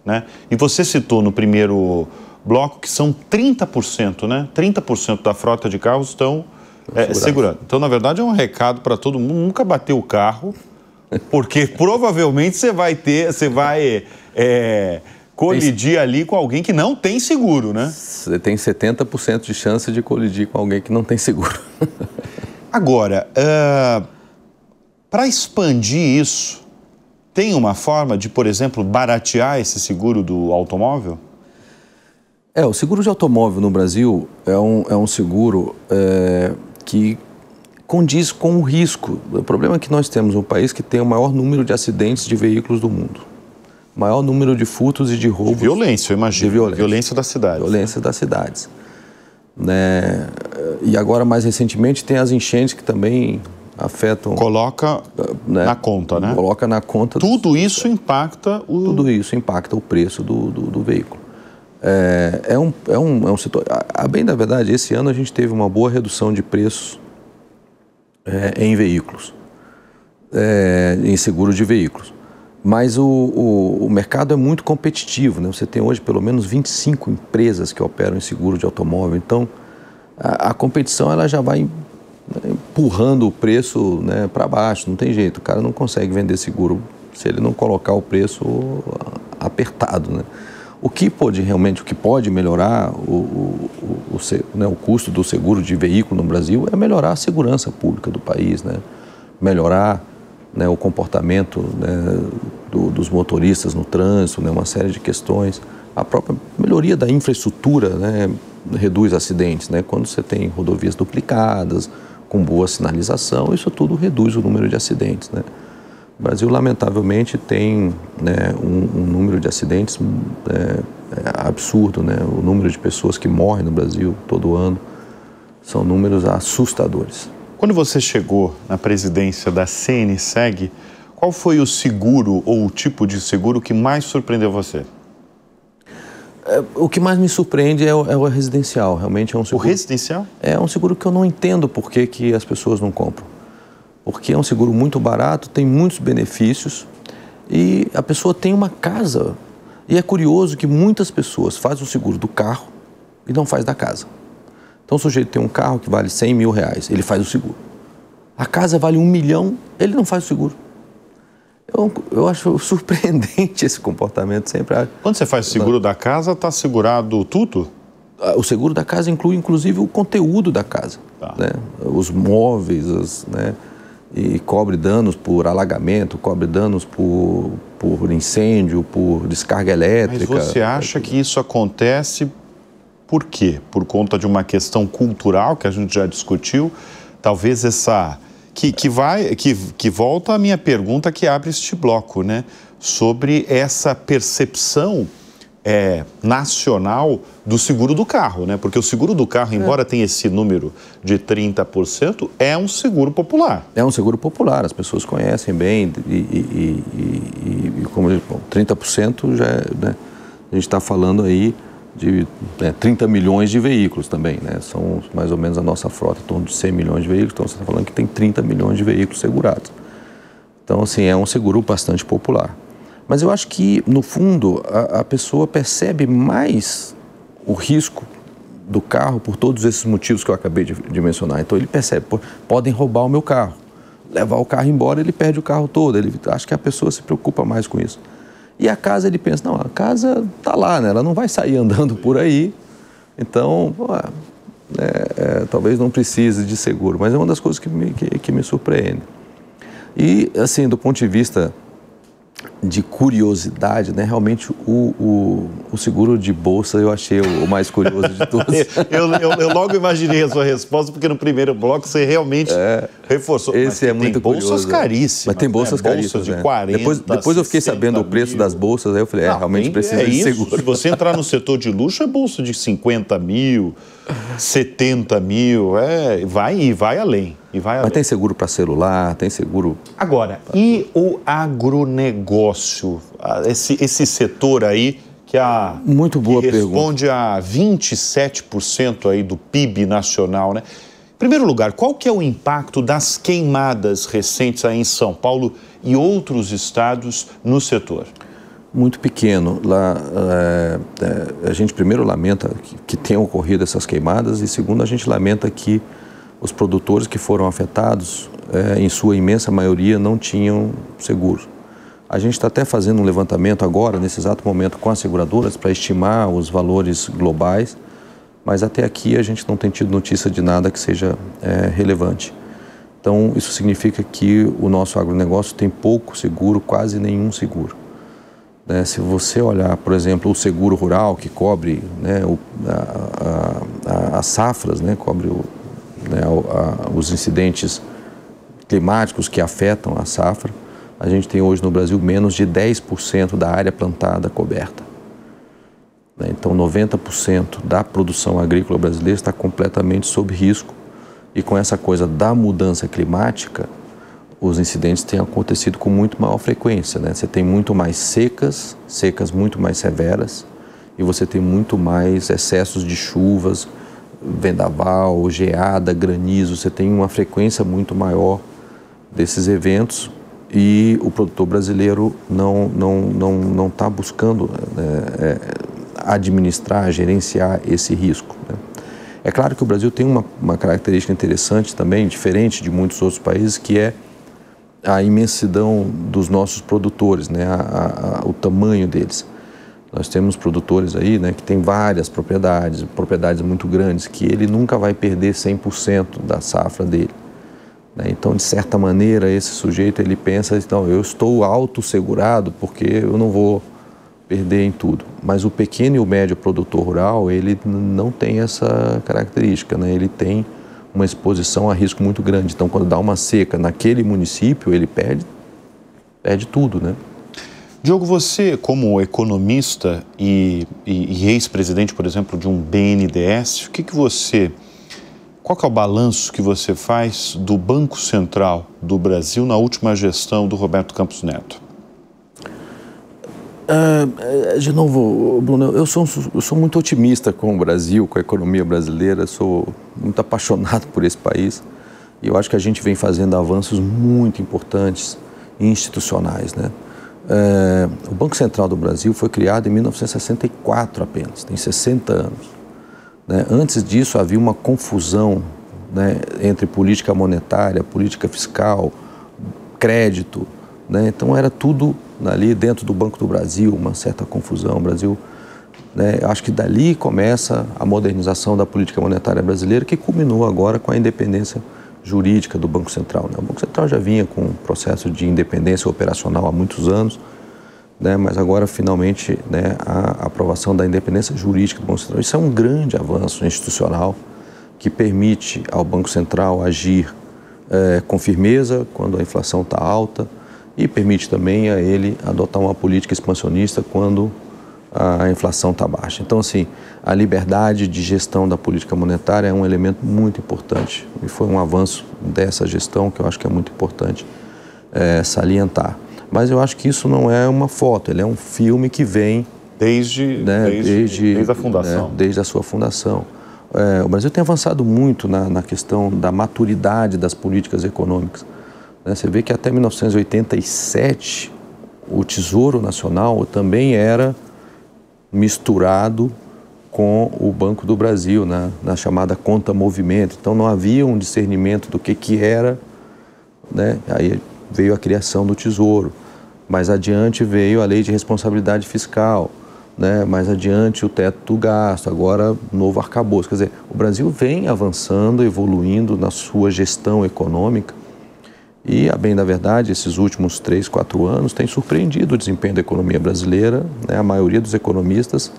né? E você citou no primeiro bloco que são 30%, né? 30% da frota de carros estão segurados. Então, na verdade, é um recado para todo mundo, nunca bater o carro, porque provavelmente você vai colidir ali com alguém que não tem seguro, né? Você tem 70% de chance de colidir com alguém que não tem seguro. Agora, para expandir isso, tem uma forma de, por exemplo, baratear esse seguro do automóvel? O seguro de automóvel no Brasil é um seguro que condiz com o risco. O problema é que nós temos um país que tem o maior número de acidentes de veículos do mundo. Maior número de furtos e de roubos. De violência, eu imagino. De violência das cidades. Violência das cidades. Né? E agora, mais recentemente, tem as enchentes que também afetam... Coloca na conta, né? Coloca na conta... Tudo isso impacta o... Tudo isso impacta o preço do veículo. É um setor... A bem da verdade, esse ano a gente teve uma boa redução de preços em veículos, em seguro de veículos. Mas o mercado é muito competitivo, né? Você tem hoje pelo menos 25 empresas que operam em seguro de automóvel. Então, a competição ela já vai empurrando o preço, né, para baixo. Não tem jeito, o cara não consegue vender seguro se ele não colocar o preço apertado, né? O que pode melhorar o custo do seguro de veículo no Brasil é melhorar a segurança pública do país, né? Melhorar, né, o comportamento, né, dos motoristas no trânsito, né, uma série de questões. A própria melhoria da infraestrutura, né, reduz acidentes, né? Quando você tem rodovias duplicadas, com boa sinalização, isso tudo reduz o número de acidentes, né? O Brasil, lamentavelmente, tem, né, um número de acidentes absurdo, né? O número de pessoas que morrem no Brasil todo ano são números assustadores. Quando você chegou na presidência da CNSEG, qual foi o seguro ou o tipo de seguro que mais surpreendeu você? O que mais me surpreende é o residencial. Realmente é um seguro... O residencial? É um seguro que eu não entendo por que as pessoas não compram. Porque é um seguro muito barato, tem muitos benefícios e a pessoa tem uma casa. E é curioso que muitas pessoas fazem o seguro do carro e não faz da casa. Então o sujeito tem um carro que vale 100 mil reais, ele faz o seguro. A casa vale 1 milhão, ele não faz o seguro. Eu acho surpreendente esse comportamento sempre. Quando você faz o seguro da casa, está segurado tudo? O seguro da casa inclui, inclusive, o conteúdo da casa. Tá. Né? Os móveis, né? E cobre danos por alagamento, cobre danos por incêndio, por descarga elétrica. Mas você acha que isso acontece por quê? Por conta de uma questão cultural que a gente já discutiu? Talvez essa... Que volta à minha pergunta que abre este bloco, né? Sobre essa percepção nacional do seguro do carro, né? Porque o seguro do carro, embora tenha esse número de 30%, é um seguro popular. É um seguro popular, as pessoas conhecem bem e como 30% já, né? A gente está falando aí de 30 milhões de veículos também, né? São mais ou menos a nossa frota, em torno de 100 milhões de veículos, então você está falando que tem 30 milhões de veículos segurados. Então, assim, é um seguro bastante popular. Mas eu acho que, no fundo, a pessoa percebe mais o risco do carro por todos esses motivos que eu acabei de mencionar. Então, ele percebe, podem roubar o meu carro, levar o carro embora, ele perde o carro todo. Ele acha que a pessoa se preocupa mais com isso. E a casa, ele pensa, não, a casa está lá, né? Ela não vai sair andando por aí, então, talvez não precise de seguro. Mas é uma das coisas que me surpreende. E, assim, do ponto de vista de curiosidade, né? Realmente o seguro de bolsa eu achei o mais curioso de todos. eu logo imaginei a sua resposta, porque no primeiro bloco você realmente reforçou. Esse é muito curioso. Bolsas caríssimas. Mas tem bolsas caríssimas. Bolsas de 40, depois eu fiquei sabendo o preço das bolsas, aí eu falei, realmente precisa de seguro. Se você entrar no setor de luxo, é bolsa de 50 mil, 70 mil, vai além. Mas tem seguro para celular, tem seguro... Agora, e o agronegócio? Esse setor aí que Muito boa que responde a 27% aí do PIB nacional, né? Em primeiro lugar, qual que é o impacto das queimadas recentes aí em São Paulo e outros estados no setor? Muito pequeno. Lá, a gente primeiro lamenta que tenham ocorrido essas queimadas e segundo a gente lamenta que os produtores que foram afetados, em sua imensa maioria, não tinham seguro. A gente está até fazendo um levantamento agora, nesse exato momento, com as seguradoras para estimar os valores globais, mas até aqui a gente não tem tido notícia de nada que seja relevante. Então, isso significa que o nosso agronegócio tem pouco seguro, quase nenhum seguro. Se você olhar, por exemplo, o seguro rural, que cobre as safras, cobre os incidentes climáticos que afetam a safra, a gente tem hoje no Brasil menos de 10% da área plantada coberta. Então, 90% da produção agrícola brasileira está completamente sob risco e com essa coisa da mudança climática, os incidentes têm acontecido com muito maior frequência, né? Você tem muito mais secas muito mais severas e você tem muito mais excessos de chuvas, vendaval, geada, granizo, você tem uma frequência muito maior desses eventos e o produtor brasileiro não está buscando administrar, gerenciar esse risco, né? É claro que o Brasil tem uma característica interessante também, diferente de muitos outros países, que é a imensidão dos nossos produtores, né? O tamanho deles. Nós temos produtores aí, né, que tem várias propriedades muito grandes, que ele nunca vai perder 100% da safra dele, né? Então, de certa maneira, esse sujeito, ele pensa, então, eu estou autossegurado porque eu não vou perder em tudo. Mas o pequeno e o médio produtor rural, ele não tem essa característica, né? Ele tem uma exposição a risco muito grande. Então, quando dá uma seca naquele município, ele perde tudo, né? Diogo, você, como economista e ex-presidente, por exemplo, de um BNDES, qual que é o balanço que você faz do Banco Central do Brasil na última gestão do Roberto Campos Neto? De novo, Bruno, eu sou muito otimista com o Brasil, com a economia brasileira, sou muito apaixonado por esse país e eu acho que a gente vem fazendo avanços muito importantes e institucionais, né? O Banco Central do Brasil foi criado em 1964 apenas, tem 60 anos. Né? Antes disso havia uma confusão, né, entre política monetária, política fiscal, crédito, né? Então era tudo ali dentro do Banco do Brasil, uma certa confusão. O Brasil, né, acho que dali começa a modernização da política monetária brasileira, que culminou agora com a independência jurídica do Banco Central, né? O Banco Central já vinha com um processo de independência operacional há muitos anos, né? Mas agora finalmente, né, a aprovação da independência jurídica do Banco Central. Isso é um grande avanço institucional que permite ao Banco Central agir com firmeza quando a inflação está alta e permite também a ele adotar uma política expansionista quando a inflação está baixa. Então, assim, a liberdade de gestão da política monetária é um elemento muito importante e foi um avanço dessa gestão que eu acho que é muito importante salientar. Mas eu acho que isso não é uma foto, ele é um filme que vem Desde a fundação. Desde a sua fundação. O Brasil tem avançado muito na questão da maturidade das políticas econômicas. Você vê que até 1987 o Tesouro Nacional também era misturado com o Banco do Brasil, na chamada conta movimento. Então não havia um discernimento do que era, né? Aí veio a criação do Tesouro. Mais adiante veio a Lei de Responsabilidade Fiscal, né? Mais adiante o teto do gasto, agora novo arcabouço. Quer dizer, o Brasil vem avançando, evoluindo na sua gestão econômica e, a bem da verdade, esses últimos 3, 4 anos tem surpreendido o desempenho da economia brasileira, né? A maioria dos economistas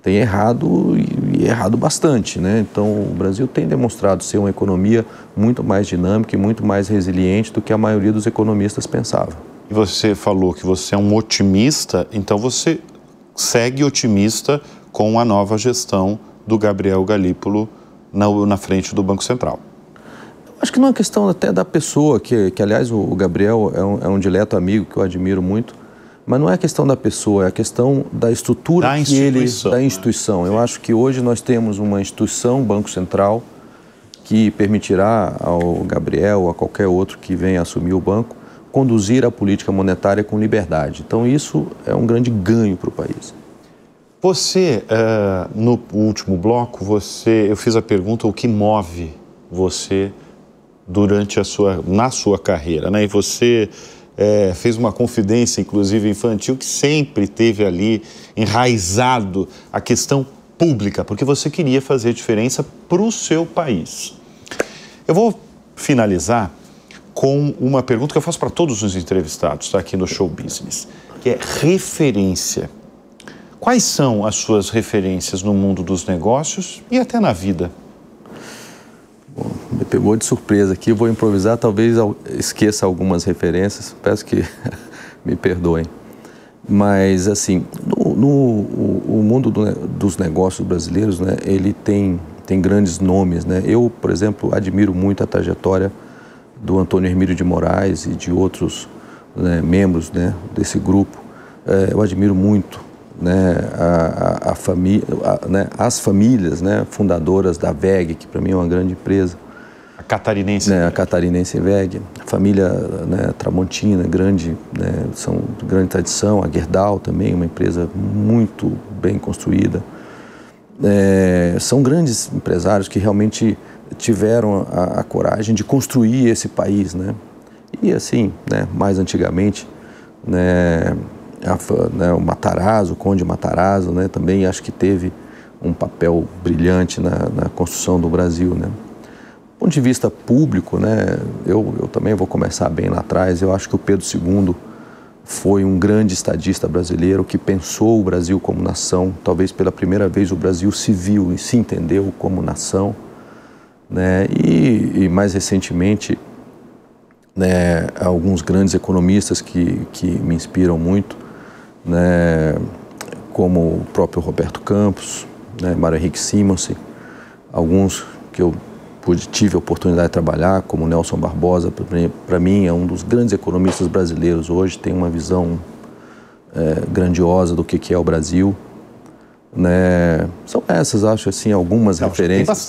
tem errado e errado bastante, né? Então o Brasil tem demonstrado ser uma economia muito mais dinâmica e muito mais resiliente do que a maioria dos economistas pensava. E você falou que você é um otimista, então você segue otimista com a nova gestão do Gabriel Galípolo na frente do Banco Central. Acho que não é questão até da pessoa, que aliás o Gabriel é um dileto amigo que eu admiro muito, mas não é a questão da pessoa, é a questão da estrutura da instituição. Eu acho que hoje nós temos uma instituição, Banco Central, que permitirá ao Gabriel ou a qualquer outro que venha assumir o banco conduzir a política monetária com liberdade. Então isso é um grande ganho para o país. Você, no último bloco, eu fiz a pergunta o que move você na sua carreira, né? E você fez uma confidência, inclusive infantil, que sempre teve ali enraizado a questão pública, porque você queria fazer diferença para o seu país. Eu vou finalizar com uma pergunta que eu faço para todos os entrevistados, tá, aqui no Show Business, que é referência. Quais são as suas referências no mundo dos negócios e até na vida? Bom, me pegou de surpresa aqui, eu vou improvisar, talvez esqueça algumas referências, peço que me perdoem. Mas, assim, o mundo dos negócios brasileiros, né, ele tem grandes nomes, né? Eu, por exemplo, admiro muito a trajetória do Antônio Hermílio de Moraes e de outros, né, membros, né, desse grupo. Eu admiro muito, né, as famílias, né, fundadoras da WEG, que para mim é uma grande empresa. A catarinense. Né, a catarinense WEG. A família, né, Tramontina, grande, né, são de grande tradição. A Gerdau também, uma empresa muito bem construída. São grandes empresários que realmente tiveram a coragem de construir esse país, né? E assim, né, mais antigamente, né, o Matarazzo, o Conde Matarazzo, né, também acho que teve um papel brilhante na construção do Brasil, né? Do ponto de vista público, né, eu também vou começar bem lá atrás. Eu acho que o Pedro II foi um grande estadista brasileiro que pensou o Brasil como nação. Talvez pela primeira vez o Brasil se viu e se entendeu como nação, né? E mais recentemente, né, alguns grandes economistas que me inspiram muito, né, como o próprio Roberto Campos, né, Mário Henrique Simonsen, alguns que eu tive a oportunidade de trabalhar, como Nelson Barbosa, para mim é um dos grandes economistas brasileiros hoje, tem uma visão grandiosa do que é o Brasil. Né? São essas, acho assim, algumas referências.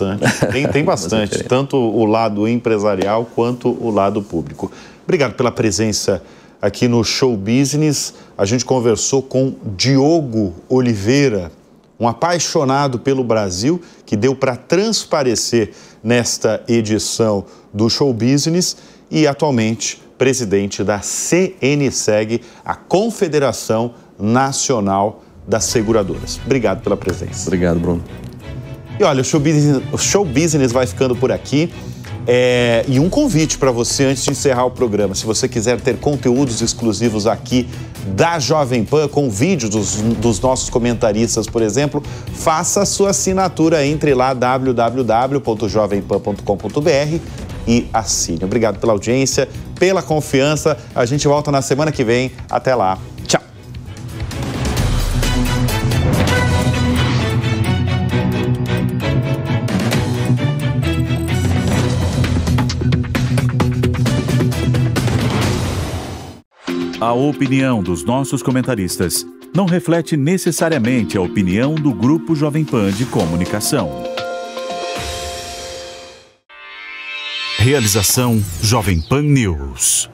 Tem bastante, tanto o lado empresarial quanto o lado público. Obrigado pela presença aqui no Show Business. A gente conversou com Diogo Oliveira, um apaixonado pelo Brasil, que deu para transparecer nesta edição do Show Business e atualmente presidente da CNSEG, a Confederação Nacional das Seguradoras. Obrigado pela presença. Obrigado, Bruno. E olha, o Show Business vai ficando por aqui. E um convite para você antes de encerrar o programa. Se você quiser ter conteúdos exclusivos aqui da Jovem Pan, com vídeos dos nossos comentaristas, por exemplo, faça a sua assinatura. Entre lá, www.jovempan.com.br e assine. Obrigado pela audiência, pela confiança. A gente volta na semana que vem. Até lá. Tchau. A opinião dos nossos comentaristas não reflete necessariamente a opinião do Grupo Jovem Pan de Comunicação. Realização Jovem Pan News.